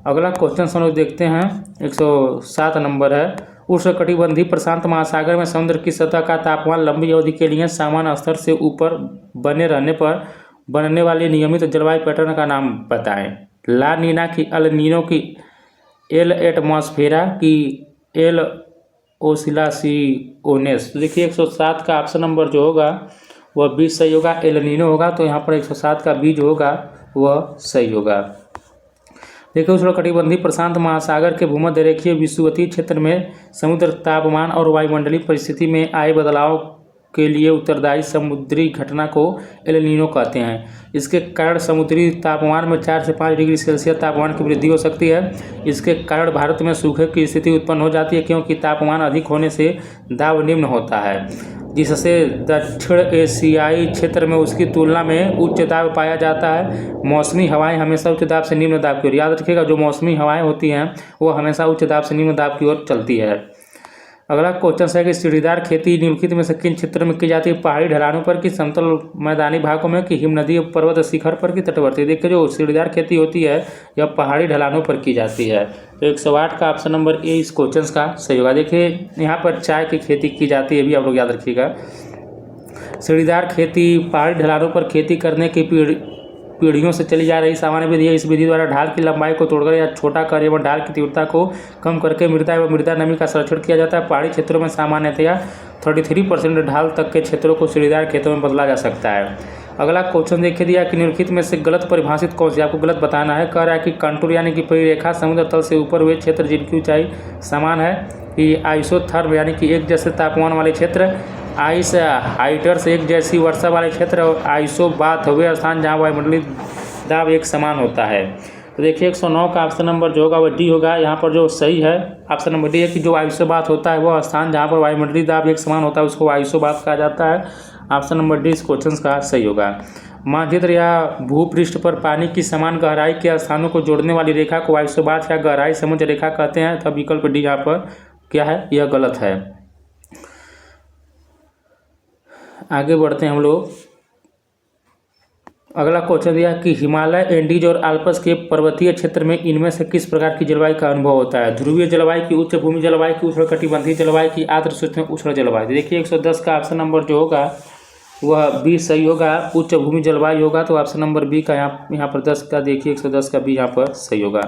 अगला क्वेश्चन हम लोग देखते हैं 107 नंबर है। उष्णकटिबंधीय प्रशांत महासागर में समुद्र की सतह का तापमान लंबी अवधि के लिए सामान्य स्तर से ऊपर बने रहने पर बनने वाले नियमित जलवायु पैटर्न का नाम बताएं। ला नीना की, अल नीनो की, एल एटमॉस्फेरा की, एल ओसिलासिओनेस? तो देखिए 107 का ऑप्शन नंबर जो होगा वह बी सही होगा, एल नीनो होगा। तो यहाँ पर 107 का बी जो होगा वह सही होगा। देखिए उष्णकटिबंधीय प्रशांत महासागर के भूमध्य रेखीय विषुवतीय क्षेत्र में समुद्र तापमान और वायुमंडलीय परिस्थिति में आए बदलाव के लिए उत्तरदायी समुद्री घटना को एल नीनो कहते हैं। इसके कारण समुद्री तापमान में 4 से 5 डिग्री सेल्सियस तापमान की वृद्धि हो सकती है। इसके कारण भारत में सूखे की स्थिति उत्पन्न हो जाती है, क्योंकि तापमान अधिक होने से दाब निम्न होता है, जिससे दक्षिण एशियाई क्षेत्र में उसकी तुलना में उच्च दाब पाया जाता है। मौसमी हवाएं हमेशा उच्च दाब से निम्न दाब की ओर, याद रखिएगा, जो मौसमी हवाएं होती हैं वो हमेशा उच्च दाब से निम्न दाब की ओर चलती है। अगला क्वेश्चन है कि सीढ़ीदार खेती निम्नलिखित में से किन क्षेत्रों में की जाती है? पहाड़ी ढलानों पर, कि समतल मैदानी भागों में, कि हिमनदी पर्वत शिखर पर, कि तटवर्ती? देखिए, जो सीढ़ीदार खेती होती है यह पहाड़ी ढलानों पर की जाती है। तो 108 का ऑप्शन नंबर ए इस क्वेश्चन का सही होगा। देखिए, यहाँ पर चाय की खेती की जाती है, भी आप लोग याद रखिएगा। सीढ़ीदार खेती पहाड़ी ढलानों पर खेती करने की पीढ़ियों से चली जा रही सामान्य विधि है। इस विधि द्वारा ढाल की लंबाई को तोड़कर या छोटा कर एवं ढाल की तीव्रता को कम करके मृदा एवं मृदा नमी का संरक्षण किया जाता है। पहाड़ी क्षेत्रों में सामान्यतया 33% ढाल तक के क्षेत्रों को सीढ़ीदार खेतों में बदला जा सकता है। अगला क्वेश्चन देखिए दिया कि निम्नलिखित में से गलत परिभाषित कौन सी, आपको गलत बताना है। कह रहा है कि कंटूर यानी कि परिरेखा समुद्र तल से ऊपर हुए क्षेत्र जिनकी ऊंचाई समान है, कि आइसोथर्म यानी कि एक जैसे तापमान वाले क्षेत्र, आइस हाइटर्स एक जैसी वर्षा वाले क्षेत्र, और आइसोबाथ वे स्थान जहाँ वायुमंडलीय दाब एक समान होता है। तो देखिए 109 का ऑप्शन नंबर जो होगा वह डी होगा। यहाँ पर जो सही है ऑप्शन नंबर डी है कि जो आइसोबाथ होता है वह स्थान जहाँ पर वायुमंडलीय दाब एक समान होता है उसको आइसोबाथ कहा जाता है। ऑप्शन नंबर डी इस क्वेश्चन का सही होगा। मानचित्र या भूपृष्ठ पर पानी की समान गहराई के स्थानों को जोड़ने वाली रेखा को आइसोबाथ या गहराई समुद्र रेखा कहते हैं। तब विकल्प डी यहाँ पर क्या है, यह गलत है। आगे बढ़ते हैं हम लोग। अगला क्वेश्चन दिया कि हिमालय, एंडीज और आल्प्स के पर्वतीय क्षेत्र में इनमें से किस प्रकार की जलवायु का अनुभव होता है? ध्रुवीय जलवायु, की उच्च भूमि जलवायु, की उष्णकटिबंधीय जलवायु, की आर्द्र शुष्क उष्ण जलवायु? देखिए 110 का ऑप्शन नंबर जो होगा वह बी सही होगा, उच्च भूमि जलवायु होगा। तो ऑप्शन नंबर बी का यहाँ पर 10 का देखिए 110 का बी यहाँ पर सही होगा।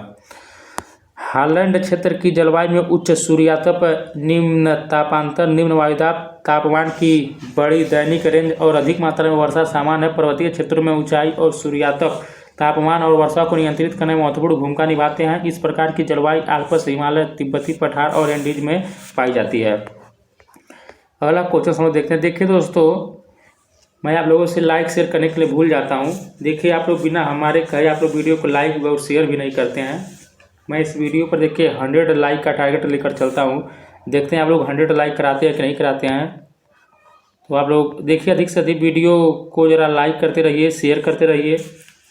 हालैंड क्षेत्र की जलवायु में उच्च सूर्यातप, निम्न तापांतर, निम्न वायुदाब, तापमान की बड़ी दैनिक रेंज और अधिक मात्रा में वर्षा सामान्य है। पर्वतीय क्षेत्रों में ऊंचाई और सूर्यातप, तापमान और वर्षा को नियंत्रित करने में महत्वपूर्ण भूमिका निभाते हैं। इस प्रकार की जलवायु आल्प्स, हिमालय, तिब्बती पठार और एंडीज में पाई जाती है। अगला क्वेश्चन हम लोग देखते हैं। देखिए दोस्तों, मैं आप लोगों से लाइक शेयर करने के लिए भूल जाता हूँ। देखिए, आप लोग बिना हमारे कहे आप लोग वीडियो को लाइक और शेयर भी नहीं करते हैं। मैं इस वीडियो पर देखिए 100 लाइक का टारगेट लेकर चलता हूँ। देखते हैं आप लोग 100 लाइक कराते हैं कि नहीं कराते हैं। तो आप लोग देखिए अधिक से अधिक वीडियो को ज़रा लाइक करते रहिए, शेयर करते रहिए,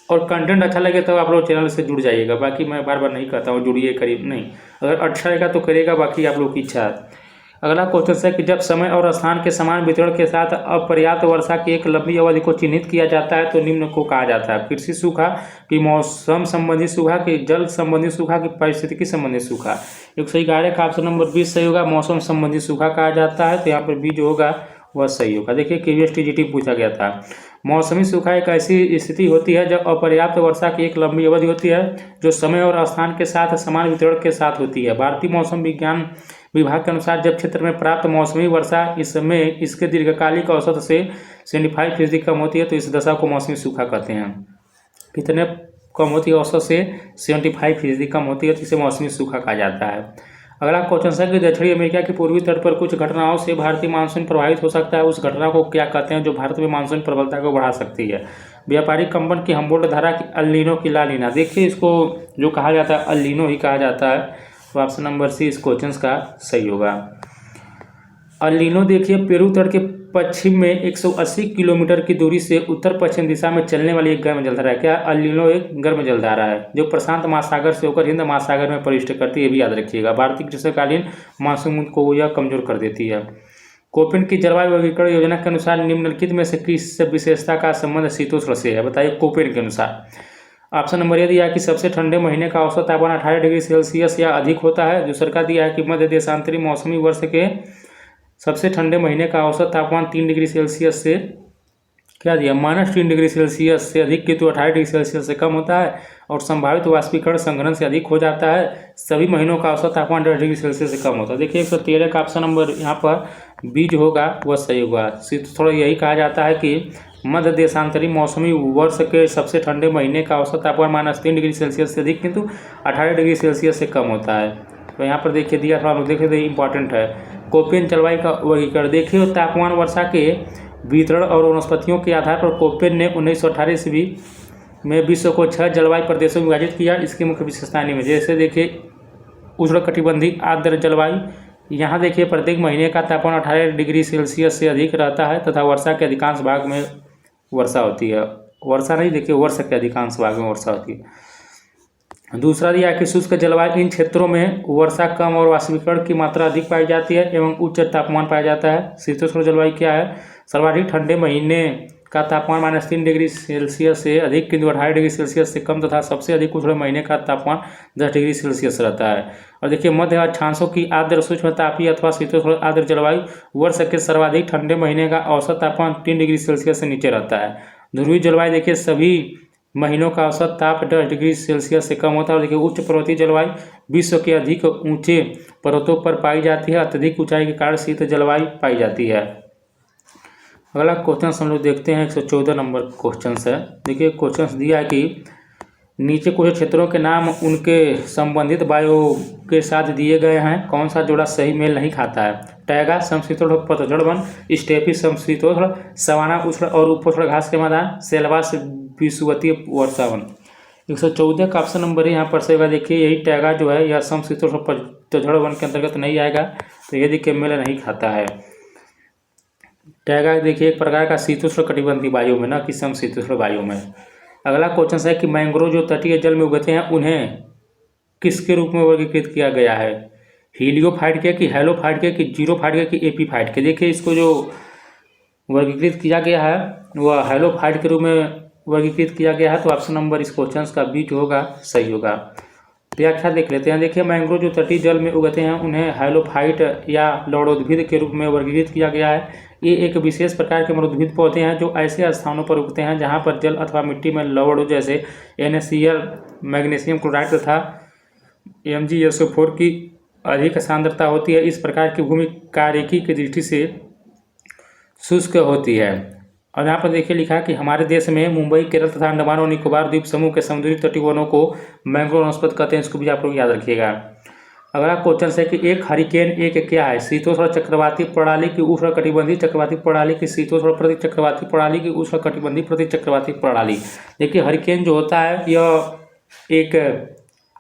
और कंटेंट अच्छा लगे तो आप लोग चैनल से जुड़ जाइएगा। बाकी मैं बार बार नहीं कहता हूँ जुड़िए करिए, नहीं, अगर अच्छा रहेगा तो करेगा, बाकी आप लोग की इच्छा है। अगला क्वेश्चन है कि जब समय और स्थान के समान वितरण के साथ अपर्याप्त वर्षा की एक लंबी अवधि को चिन्हित किया जाता है तो निम्न को कहा जाता है? कृषि सूखा, कि मौसम संबंधी सूखा, कि जल संबंधी सूखा, कि पारिस्थितिकी संबंधी सूखा? 111 का ऑप्शन नंबर 20 सही होगा, मौसम संबंधी सूखा कहा जाता है। तो यहाँ पर बी जो होगा वह सही होगा। देखिए KVSTGT पूछा गया था। मौसमी सूखा एक ऐसी स्थिति होती है जब अपर्याप्त वर्षा की एक लंबी अवधि होती है जो समय और स्थान के साथ समान वितरण के साथ होती है। भारतीय मौसम विज्ञान विभाग के अनुसार जब क्षेत्र में प्राप्त मौसमी वर्षा इसमें इसके दीर्घकालिक औसत से 75% कम होती है तो इस दशा को मौसमी सूखा कहते हैं। कितने कम होती है? औसत से 75% कम होती है तो इसे मौसमी सूखा कहा जाता है। अगला क्वेश्चन है कि दक्षिणी अमेरिका के पूर्वी तट पर कुछ घटनाओं से भारतीय मानसून प्रभावित हो सकता है, उस घटना को क्या कहते हैं जो भारत में मानसून प्रबलता को बढ़ा सकती है? व्यापारिक कंपन, की हम्बोल्ट धारा, की अल नीनो, की ला नीना? देखिए इसको जो कहा जाता है अल नीनो ही कहा जाता है। तो ऑप्शन नंबर सी इस क्वेश्चन का सही होगा। अल नीनो देखिए पेरू तट के पश्चिम में 180 किलोमीटर की दूरी से उत्तर पश्चिम दिशा में चलने वाली एक गर्म जलधारा है। क्या अल नीनो एक गर्म जलधारा है जो प्रशांत महासागर से होकर हिंद महासागर में प्रविष्ट करती है? ये भी याद रखिएगा। भारतीय ग्रीष्मकालीन मानसून को यह कमजोर कर देती है। कोपेन की जलवायु वर्गीकरण योजना के अनुसार निम्नलिखित में से किस विशेषता का संबंध शीतोष्ण से है? बताइए कोपेन के अनुसार। ऑप्शन नंबर ये दिया है कि सबसे ठंडे महीने का औसत तापमान 18 डिग्री सेल्सियस या अधिक होता है। दूसरा का दिया है कि मध्य देशांतरी मौसमी वर्ष के सबसे ठंडे महीने का औसत तापमान 3 डिग्री सेल्सियस से क्या दिया, -3 डिग्री सेल्सियस से अधिक, किंतु 18 डिग्री सेल्सियस से कम होता है, और संभावित वाष्पीकरण संघनन से अधिक हो जाता है। सभी महीनों का औसत तापमान 10 डिग्री सेल्सियस से कम होता है। देखिए 113 का ऑप्शन नंबर यहाँ पर बी जो होगा वह सही होगा। थोड़ा यही कहा जाता है कि मध्य देशांतरी मौसमी वर्ष के सबसे ठंडे महीने का औसत तापमान -3 डिग्री सेल्सियस से अधिक, किंतु 18 डिग्री सेल्सियस से कम होता है। तो यहाँ पर देखिए दिया, थोड़ा देखिए इंपॉर्टेंट है। कोपेन जलवायु का वर्गीकरण देखिए, तापमान, वर्षा के वितरण और वनस्पतियों के आधार पर कोपेन ने 1918 ईस्वी में विश्व को 6 जलवायु प्रदेशों में विभाजित किया। इसकी मुख्य विशेषताएं में जैसे देखिए उष्णकटिबंधीय आर्द्र जलवायु, यहाँ देखिए प्रत्येक महीने का तापमान 18 डिग्री सेल्सियस से अधिक रहता है तथा वर्षा के अधिकांश भाग में वर्षा होती है। वर्षा नहीं, देखिए वर्षा के अधिकांश भाग में वर्षा होती है। दूसरा दिया कि शुष्क जलवायु, इन क्षेत्रों में वर्षा कम और वाष्पीकरण की मात्रा अधिक पाई जाती है एवं उच्च तापमान पाया जाता है। शीतोष्ण जलवायु क्या है? सर्वाधिक ठंडे महीने का तापमान -3 डिग्री सेल्सियस से अधिक किंतु 18 डिग्री सेल्सियस से कम तथा सबसे अधिक उष्ण महीने का तापमान 10 डिग्री सेल्सियस रहता है। और देखिए मध्य अक्षांशों की आर्द्र शुष्क तापीय अथवा शीतोष्ण आर्द्र जलवायु, वर्ष के सर्वाधिक ठंडे महीने का औसत तापमान 3 डिग्री सेल्सियस से नीचे रहता है। ध्रुवीय जलवायु देखिए सभी महीनों का औसत ताप 10 डिग्री सेल्सियस से कम होता है। और देखिए उच्च पर्वतीय जलवायु विश्व के अधिक ऊंचे पर्वतों पर पाई जाती है। अत्यधिक ऊंचाई के कारण शीत जलवायु पाई जाती है। अगला क्वेश्चन हम लोग देखते हैं, 114 नंबर क्वेश्चन है। देखिए क्वेश्चन दिया है कि नीचे कुछ क्षेत्रों के नाम उनके संबंधित बायो के साथ दिए गए हैं, कौन सा जोड़ा सही मेल नहीं खाता है? टैगा समशीतोष्ण पतझड़ वन, स्टेपी समशीतोष्ण, सवाना उष्ण और उपोष्ण घास के मैदान, सेलवास विषुवतीय वर्षा वन। 114 का ऑप्शन नंबर यहाँ पर सही होगा। देखिए यही टैगा जो है यह समशीतोष्ण पतझड़ वन के अंतर्गत नहीं आएगा, तो ये देखिए मेल नहीं खाता है। टैगा देखिए एक प्रकार का शीतोष्ण कटिबंधीय वायु में, न कि समशीतोष्ण वायु में। अगला क्वेश्चन है कि मैंग्रोव जो तटीय जल में उगते हैं उन्हें किसके रूप में वर्गीकृत किया गया है? हीलियोफाइट के, कि हेलोफाइट के, कि जीरोफाइट के, कि एपीफाइट के? देखिए इसको जो वर्गीकृत किया गया है वह हेलोफाइट के रूप में वर्गीकृत किया गया है, तो ऑप्शन नंबर इस क्वेश्चन का बी जो होगा सही होगा। व्याख्या देख लेते हैं। देखिए मैंग्रोव जो तटीय जल में उगते हैं उन्हें हेलोफाइट या लौड़ोद्भिद के रूप में वर्गीकृत किया गया है। ये एक विशेष प्रकार के मरुद्भिद पौधे हैं जो ऐसे स्थानों पर उगते हैं जहां पर जल अथवा मिट्टी में लवण जैसे NaCl, मैग्नीशियम क्लोराइड तथा MgSO4 की अधिक सांद्रता होती है। इस प्रकार की भूमि कार्यकी की दृष्टि से शुष्क होती है। और यहाँ पर देखिए लिखा है कि हमारे देश में मुंबई, केरल तथा अंडमान और निकोबार द्वीप समूह के समुद्री तटीय वनों को मैंग्रोव वनस्पति कहते हैं। इसको भी आप लोग याद रखिएगा। अगला क्वेश्चन है कि एक हरिकेन एक क्या है? शीतोष्ण चक्रवाती प्रणाली की उष्ण कटिबंधीय चक्रवाती प्रणाली की शीतोष्ण प्रति चक्रवाती प्रणाली की उष्ण कटिबंधीय प्रति चक्रवाती प्रणाली। देखिए हरिकेन जो होता है यह एक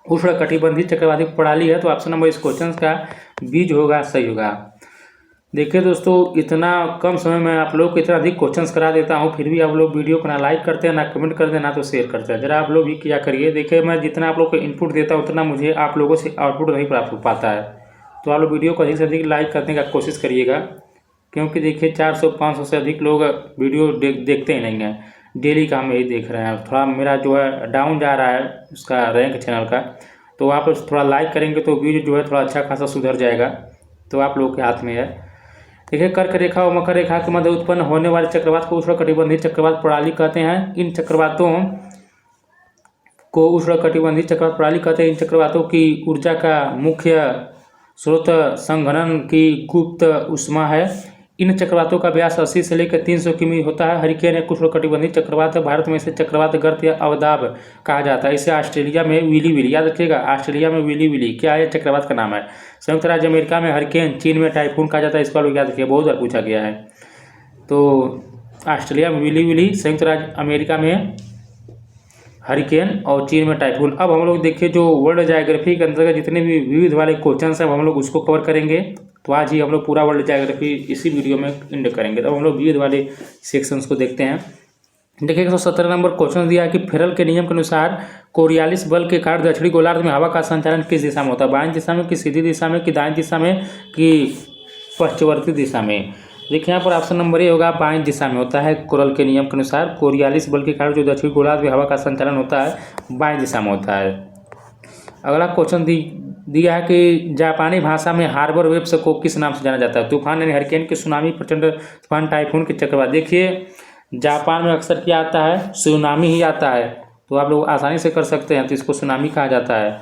उष्ण कटिबंधीय चक्रवाती प्रणाली है, तो ऑप्शन नंबर इस क्वेश्चन का बी जो होगा सही होगा। देखिए दोस्तों इतना कम समय में आप लोग को इतना अधिक क्वेश्चंस करा देता हूँ, फिर भी आप लोग वीडियो को ना लाइक करते हैं, ना कमेंट करते हैं, ना तो शेयर करते हैं। जरा आप लोग भी किया करिए। देखिए मैं जितना आप लोग को इनपुट देता हूँ उतना मुझे आप लोगों से आउटपुट नहीं प्राप्त हो पाता है, तो आप लोग वीडियो को अधिक से अधिक लाइक करने का कोशिश करिएगा, क्योंकि देखिए 400-500 से अधिक लोग वीडियो देखते ही नहीं हैं। डेली का हम यही देख रहे हैं। थोड़ा मेरा जो है डाउन जा रहा है उसका रैंक चैनल का, तो आप थोड़ा लाइक करेंगे तो वीडियो जो है थोड़ा अच्छा खासा सुधर जाएगा, तो आप लोग के हाथ में है। देखिए कर्क रेखा और मकर रेखा के मध्य उत्पन्न होने वाले चक्रवात को उष्णकटिबंधीय चक्रवात प्रणाली कहते हैं। इन चक्रवातों को उष्णकटिबंधीय चक्रवात प्रणाली कहते हैं। इन चक्रवातों की ऊर्जा का मुख्य स्रोत संघनन की गुप्त ऊष्मा है। इन चक्रवातों का व्यास 80 से लेकर 300 किमी होता है। हरिकेन एक उष्णकटिबंधीय चक्रवात है। भारत में इसे चक्रवात गर्त या अवदाब कहा जाता है। इसे ऑस्ट्रेलिया में विली विली, याद रखिएगा, ऑस्ट्रेलिया में विली विली क्या है? चक्रवात का नाम है। संयुक्त राज्य अमेरिका में हरिकेन, चीन में टाइफून कहा जाता है। इसको लोग याद रखिए, बहुत बार पूछा गया है। तो ऑस्ट्रेलिया में विली विली, संयुक्त राज्य अमेरिका में हरिकेन और चीन में टाइफून। अब हम लोग देखिए जो वर्ल्ड ज्योग्राफी के अंतर्गत जितने भी विविध वाले क्वेश्चन हैं हम लोग उसको कवर करेंगे। तो आज ही हम लोग पूरा वर्ल्ड ज्योग्राफी इसी वीडियो में एंड करेंगे। तो हम लोग विविध वाले सेक्शंस को देखते हैं। देखिए 117 नंबर क्वेश्चन दिया है कि फेरल के नियम के अनुसार कोरियालिस बल के कारण दक्षिणी गोलार्ध में हवा का संचालन किस दिशा में होता है? बाएं दिशा में, कि सीधी दिशा में, कि दाएं दिशा में, कि पश्चिमवर्ती दिशा में? देखिए यहाँ पर ऑप्शन नंबर ए होगा, बाएं दिशा में होता है। कोरल के नियम के अनुसार कोरियालिस बल के कारण जो दक्षिणी गोलार्ध में हवा का संचालन होता है बाएं दिशा में होता है। अगला क्वेश्चन दिया है कि जापानी भाषा में हार्बर वेव्स को किस नाम से जाना जाता है? तूफान यानी हरिकेन, की सुनामी, प्रचंड तूफान, टाइफून, की चक्रवात? देखिए जापान में अक्सर क्या आता है? सुनामी ही आता है, तो आप लोग आसानी से कर सकते हैं। तो इसको सुनामी कहा जाता है।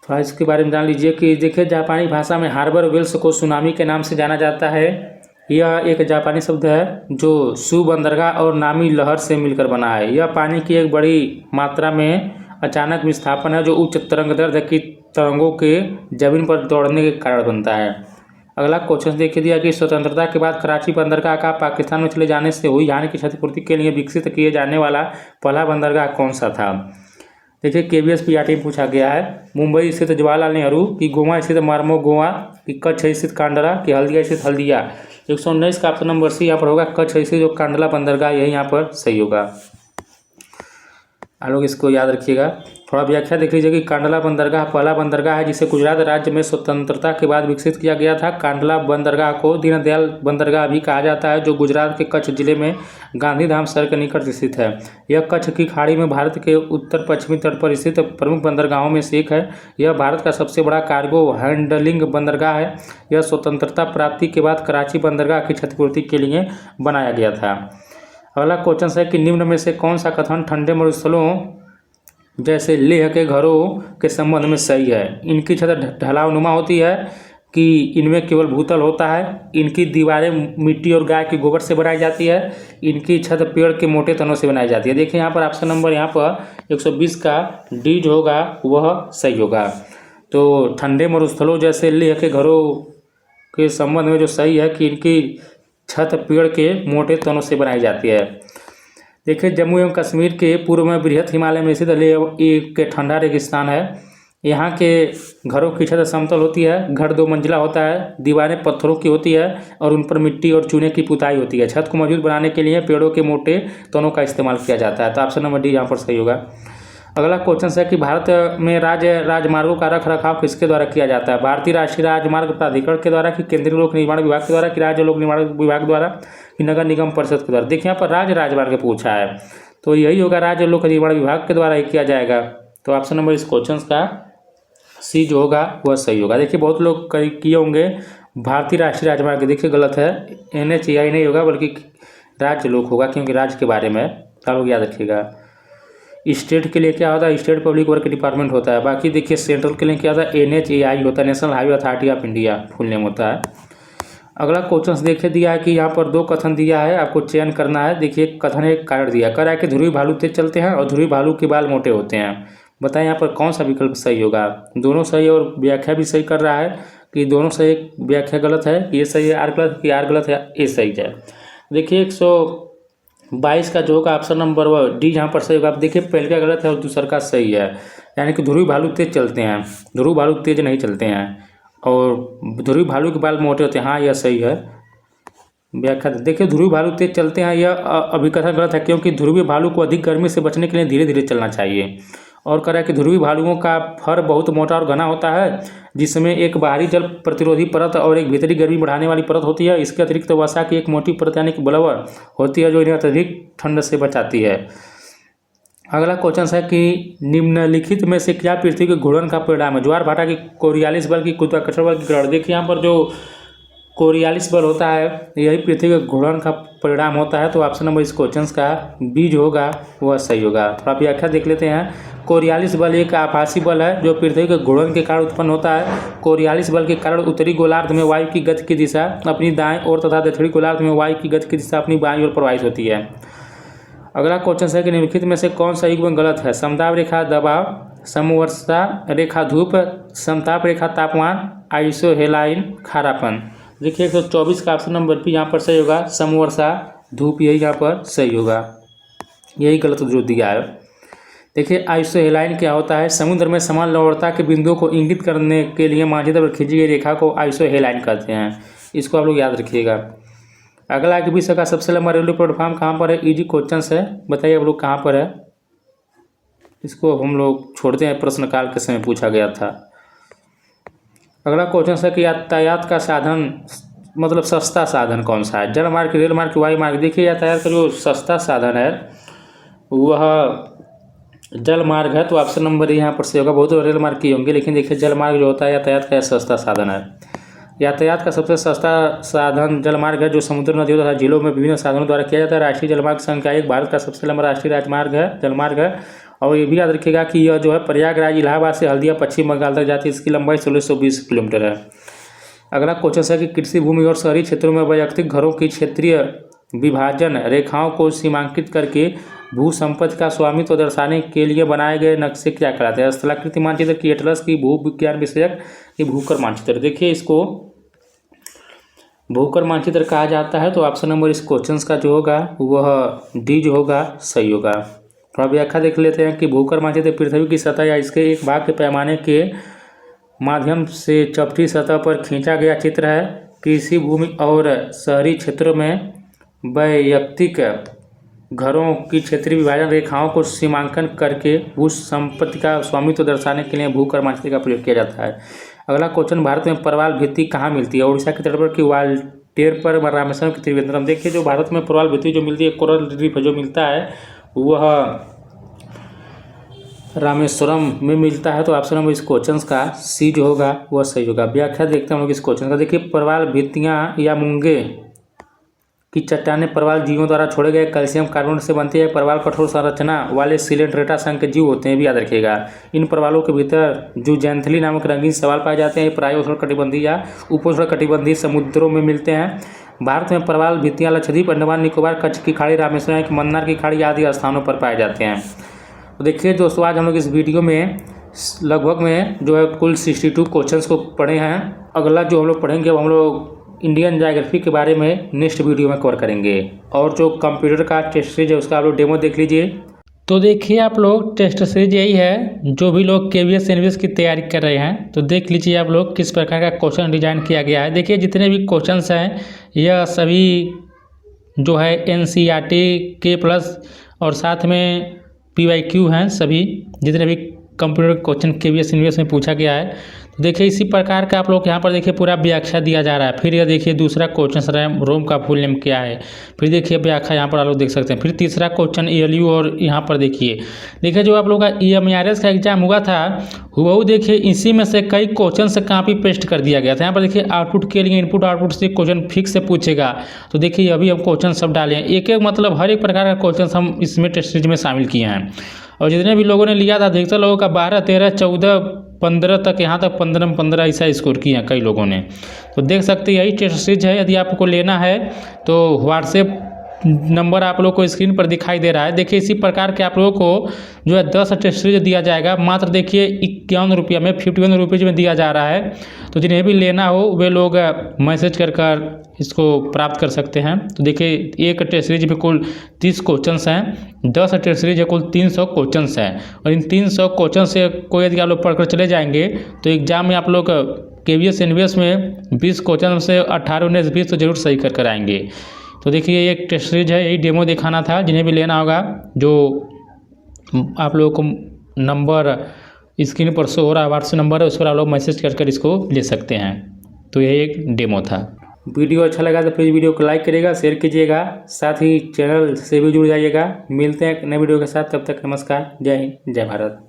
थोड़ा इसके बारे में जान लीजिए कि देखिए जापानी भाषा में हार्बर वेव्स को सुनामी के नाम से जाना जाता है। यह एक जापानी शब्द है जो सु बंदरगाह और नामी लहर से मिलकर बना है। यह पानी की एक बड़ी मात्रा में अचानक विस्थापन है जो उच्च तरंग दैर्ध्य की तरंगों के जमीन पर दौड़ने के कारण बनता है। अगला क्वेश्चन देखिए दिया कि स्वतंत्रता के बाद कराची बंदरगाह का पाकिस्तान में चले जाने से हुई हानि की क्षतिपूर्ति के लिए विकसित किए जाने वाला पहला बंदरगाह कौन सा था। देखिए KVS PRT में पूछा गया है। मुंबई स्थित जवाहरलाल नेहरू, की गोवा स्थित मार्मो गोवा, की कच्छ स्थित कांडला, की हल्दिया स्थित हल्दिया। 119 का ऑप्शन नंबर सी यहाँ पर होगा, कच्छ स्थित जो कांडला बंदरगाह यही यहाँ पर सही होगा। आप लोग इसको याद रखिएगा। थोड़ा व्याख्या देख लीजिए कि कांडला बंदरगाह पहला बंदरगाह है जिसे गुजरात राज्य में स्वतंत्रता के बाद विकसित किया गया था। कांडला बंदरगाह को दीनदयाल बंदरगाह भी कहा जाता है, जो गुजरात के कच्छ जिले में गांधीधाम शहर के निकट स्थित है। यह कच्छ की खाड़ी में भारत के उत्तर पश्चिमी तट पर स्थित प्रमुख बंदरगाहों में से एक है। यह भारत का सबसे बड़ा कार्गो हैंडलिंग बंदरगाह है। यह स्वतंत्रता प्राप्ति के बाद कराची बंदरगाह की क्षतिपूर्ति के लिए बनाया गया था। अगला क्वेश्चन है कि निम्न में से कौन सा कथन ठंडे मरुस्थलों जैसे लेह के घरों के संबंध में सही है। इनकी छत ढलावनुमा होती है, कि इनमें केवल भूतल होता है, इनकी दीवारें मिट्टी और गाय के गोबर से बनाई जाती है, इनकी छत पेड़ के मोटे तनों से बनाई जाती है। देखिए यहाँ पर ऑप्शन नंबर यहाँ पर 120 का डी जो होगा वह सही होगा। तो ठंडे मरुस्थलों जैसे लेह के घरों के संबंध में जो सही है कि इनकी छत पेड़ के मोटे तनों से बनाई जाती है। देखिए जम्मू एवं कश्मीर के पूर्व में बृहद हिमालय में स्थित लेह एक ठंडा रेगिस्तान है। यहाँ के घरों की छत समतल होती है, घर 2 मंजिला होता है, दीवारें पत्थरों की होती है और उन पर मिट्टी और चूने की पुताई होती है। छत को मजबूत बनाने के लिए पेड़ों के मोटे तनों का इस्तेमाल किया जाता है। तो ऑप्शन नंबर डी यहाँ पर सही होगा। अगला क्वेश्चन है कि भारत में राजमार्गों का रख रखाव किसके द्वारा किया जाता है। भारतीय राष्ट्रीय राजमार्ग प्राधिकरण के द्वारा, कि केंद्रीय लोक निर्माण विभाग के द्वारा, कि राज्य लोक निर्माण विभाग द्वारा, कि नगर निगम परिषद के द्वारा। देखिए यहाँ पर राज्य राजमार्ग पूछा है, तो यही होगा, राज्य लोक निर्माण विभाग के द्वारा ही किया जाएगा। तो ऑप्शन नंबर इस क्वेश्चन का सी जो होगा वह सही होगा। देखिए बहुत लोग किए होंगे भारतीय राष्ट्रीय राजमार्ग, देखिए गलत है, NHAI नहीं होगा बल्कि राज्य लोक होगा, क्योंकि राज्य के बारे में आप लोग याद रखिएगा। स्टेट के लिए क्या होता है, स्टेट पब्लिक वर्क डिपार्टमेंट होता है। बाकी देखिए सेंट्रल के लिए क्या होता है, NHAI होता है, national highway authority of India full name होता है। अगला क्वेश्चन देखिए दिया है कि यहाँ पर 2 कथन दिया है, आपको चयन करना है। देखिए कथन एक कारण दिया, कह रहा है कि ध्रुवी भालू तेज चलते हैं और ध्रुवी भालू के बाल मोटे होते हैं। बताएं यहाँ पर कौन सा विकल्प सही होगा। दोनों सही और व्याख्या भी सही कर रहा है कि दोनों सही, व्याख्या गलत है, ये सही है, आर गलत, कि आर गलत है, ये सही है। देखिए 122 का जो होगा ऑप्शन नंबर डी यहाँ पर सही होगा। आप देखिए पहले का गलत है और दूसरा का सही है, यानी कि ध्रुवी भालू तेज चलते हैं, ध्रुव भालू तेज नहीं चलते हैं, और ध्रुवी भालू के बाल मोटे होते हैं। हाँ यह सही है व्याख्या। देखिए ध्रुवी भालू तेज चलते हैं, यह अभिकथन गलत है, क्योंकि ध्रुवी भालू को अधिक गर्मी से बचने के लिए धीरे धीरे चलना चाहिए। और कह रहा है कि ध्रुवी भालुओं का फर बहुत मोटा और घना होता है, जिसमें एक बाहरी जल प्रतिरोधी परत और एक भीतरी गर्मी बढ़ाने वाली परत होती है। इसके अतिरिक्त वसा की एक मोटी परत यानी कि ब्लवर होती है, जो इन्हें अत्यधिक ठंड से बचाती है। अगला क्वेश्चन है कि निम्नलिखित में से क्या पृथ्वी के घूर्णन का परिणाम है। ज्वार भाटा की, कोरियालिस बल की, गुरुत्वाकर्षण बल की, ग्रहण। देखिए यहाँ पर जो कोरियालिस बल होता है यही पृथ्वी के घूर्णन का परिणाम होता है। तो ऑप्शन नंबर इस क्वेश्चन का बी जो होगा वह सही होगा। थोड़ा व्याख्या देख लेते हैं। कोरियालिस बल एक आभासी बल है जो पृथ्वी के घूर्णन के कारण उत्पन्न होता है। कोरियालिस बल के कारण उत्तरी गोलार्ध में वायु की गति की दिशा अपनी दाएं ओर तथा दक्षिणी गोलार्ध में वायु की गति की दिशा अपनी बाईं ओर प्रवाहित होती है। अगला क्वेश्चन है कि निम्नलिखित में से कौन सा युग्म गलत है। समताप रेखा दबाव, समवर्षा रेखा धूप, समताप रेखा तापमान, आइसोहेलाइन खारापन। देखिए 124 का ऑप्शन नंबर भी यहाँ पर सही होगा, समवर्षा धूप, यही यहाँ पर सही होगा, यही गलत जो दिया है। देखिए आइसोहेलाइन क्या होता है, समुद्र में समान लवणता के बिंदुओं को इंगित करने के लिए मानचित्र पर खींची गई रेखा को आइसोहेलाइन कहते हैं। इसको आप लोग याद रखिएगा। अगला कि विश्व का सबसे लंबा रेलवे प्लेटफॉर्म कहाँ पर है। इजी क्वेश्चन है, बताइए आप लोग कहाँ पर है। इसको हम लोग छोड़ते हैं, प्रश्नकाल के समय पूछा गया था। अगला क्वेश्चन है कि यातायात का साधन मतलब सस्ता साधन कौन सा है। जल मार्ग, रेल मार्ग, वायु मार्ग। देखिए यातायात का जो सस्ता साधन है वह जल मार्ग है। तो ऑप्शन नंबर यहाँ पर से होगा। बहुत रेल मार्ग की होंगे, लेकिन देखिए जल मार्ग जो होता है यातायात का सस्ता साधन है। यातायात का सबसे सस्ता साधन जल मार्ग है, जो समुद्र, नदियों तथा झीलों में विभिन्न साधनों द्वारा किया जाता है। राष्ट्रीय जलमार्ग संख्या 1 भारत का सबसे लंबा राष्ट्रीय राजमार्ग है, जलमार्ग है। और ये भी याद रखिएगा कि यह जो है प्रयागराज इलाहाबाद से हल्दिया पश्चिम बंगाल तक जाती है। इसकी लंबाई 1620 किलोमीटर है। अगला क्वेश्चन है कि कृषि भूमि और शहरी क्षेत्रों में वैयक्तिक घरों की क्षेत्रीय विभाजन रेखाओं को सीमांकित करके भू संपत्ति का स्वामित्व दर्शाने के लिए बनाए गए नक्शे क्या कहलाते हैं? स्थलाकृति मानचित्र की एटलस की भू विज्ञान विषयक की भूकर मानचित्र। देखिए इसको भूकर मानचित्र कहा जाता है। तो ऑप्शन नंबर इस क्वेश्चन का जो होगा वह डी जो होगा सही होगा। थोड़ा व्याख्या देख लेते हैं कि भूकर मानचित्र पृथ्वी की सतह या इसके एक भाग के पैमाने के माध्यम से चपटी सतह पर खींचा गया चित्र है। कृषि भूमि और शहरी क्षेत्रों में वैयक्तिक घरों की क्षेत्रीय विभाजन रेखाओं को सीमांकन करके भू संपत्ति का स्वामित्व दर्शाने के लिए भूकर मानचित्र का प्रयोग किया जाता है। अगला क्वेश्चन, भारत में प्रवाल भित्ति कहाँ मिलती है? उड़ीसा के तट पर की वाल्टेर पर, रामेश्वरम की त्रिवेंद्रम। देखिए जो भारत में प्रवाल भित्ति जो मिलती है, कोरल रीफ जो मिलता है वह रामेश्वरम में मिलता है। तो ऑप्शन नंबर इस क्वेश्चन का सी जो होगा वह सही होगा। व्याख्या देखते हैं हम लोग इस क्वेश्चन का। देखिए प्रवाल भित्तियाँ या मूंगे की चट्टानें प्रवाल जीवों द्वारा छोड़े गए कैल्शियम कार्बोनेट से बनती है। प्रवाल कठोर संरचना वाले सिलेंड्रेटा संघ के जीव होते हैं, भी याद रखिएगा। इन प्रवालों के भीतर जो जैंथली नामक रंगीन शैवाल पाए जाते हैं, प्रायः उष्णकटिबंधीय या उपोष्णकटिबंधीय समुद्रों में मिलते हैं। भारत में प्रवाल भित्तियाँ लक्षद्वीप, अंडमान निकोबार, कच्छ की खाड़ी, रामेश्वरम, मन्नार की खाड़ी आदि स्थानों पर पाए जाते हैं। तो देखिए दोस्तों आज हम लोग इस वीडियो में लगभग में जो है कुल 62 क्वेश्चंस को पढ़े हैं। अगला जो हम लोग पढ़ेंगे वो हम लोग इंडियन ज्योग्राफी के बारे में नेक्स्ट वीडियो में कवर करेंगे। और जो कंप्यूटर का टेस्ट सीरीज है उसका आप लोग डेमो देख लीजिए। तो देखिए आप लोग टेस्ट सीरीज यही है, जो भी लोग KVS NVS की तैयारी कर रहे हैं तो देख लीजिए आप लोग किस प्रकार का क्वेश्चन डिजाइन किया गया है। देखिए जितने भी क्वेश्चंस हैं यह सभी जो है NCERT के प्लस और साथ में PYQ हैं। सभी जितने भी कंप्यूटर क्वेश्चन KVS NVS में पूछा गया है। तो देखिए इसी प्रकार का आप लोग यहाँ पर देखिए पूरा व्याख्या दिया जा रहा है। फिर यह देखिए दूसरा क्वेश्चन रोम का फुल नेम क्या है, फिर देखिए व्याख्या यहाँ पर आप लोग देख सकते हैं। फिर तीसरा क्वेश्चन ALU और यहाँ पर देखिए जो आप लोग का EMRS का एग्जाम हुआ था हुबहू देखिए इसी में से कई क्वेश्चन से कॉपी पेस्ट कर दिया गया था। यहाँ पर देखिए आउटपुट के लिए इनपुट आउटपुट से क्वेश्चन फिक्स से पूछेगा। तो देखिए अभी हम क्वेश्चन सब डाले हैं, एक एक मतलब हर एक प्रकार का क्वेश्चन हम इसमें टेस्ट सीरीज में शामिल किए हैं। और जितने भी लोगों ने लिया था अधिकतर लोगों का 12, 13, 14, 15 तक, यहाँ तक 15 में 15 ऐसा स्कोर किए हैं कई लोगों ने। तो देख सकते हैं यही टेस्ट सीरीज है। यदि आपको लेना है तो व्हाट्सएप नंबर आप लोग को स्क्रीन पर दिखाई दे रहा है। देखिए इसी प्रकार के आप लोगों को जो है 10 टेस्ट सीरीज दिया जाएगा मात्र देखिए 51 रुपये में, 51 रुपीज़ में दिया जा रहा है। तो जिन्हें भी लेना हो वे लोग मैसेज कर इसको प्राप्त कर सकते हैं। तो देखिए एक टेस्ट सीरीज में कुल 30 क्वेश्चन्स हैं, 10 टेस्ट सीरीज है कुल 300 क्वेश्चन्स हैं। और इन 300 क्वेश्चन से कोई यदि आप लोग पढ़कर चले जाएंगे तो एग्जाम में आप लोग KVS NVS में 20 क्वेश्चन से 18, 19, 20 तो जरूर सही कर आएंगे। तो देखिए ये एक टेस्ट सीरीज है, यही डेमो दिखाना था। जिन्हें भी लेना होगा जो आप लोगों को नंबर स्क्रीन पर शो हो रहा है, व्हाट्सएप नंबर है, उस पर आप लोग मैसेज कर इसको ले सकते हैं। तो ये एक डेमो था। वीडियो अच्छा लगा तो प्लीज़ वीडियो को लाइक करिएगा, शेयर कीजिएगा, साथ ही चैनल से भी जुड़ जाइएगा। मिलते हैं नए वीडियो के साथ, तब तक नमस्कार, जय हिंद, जय भारत।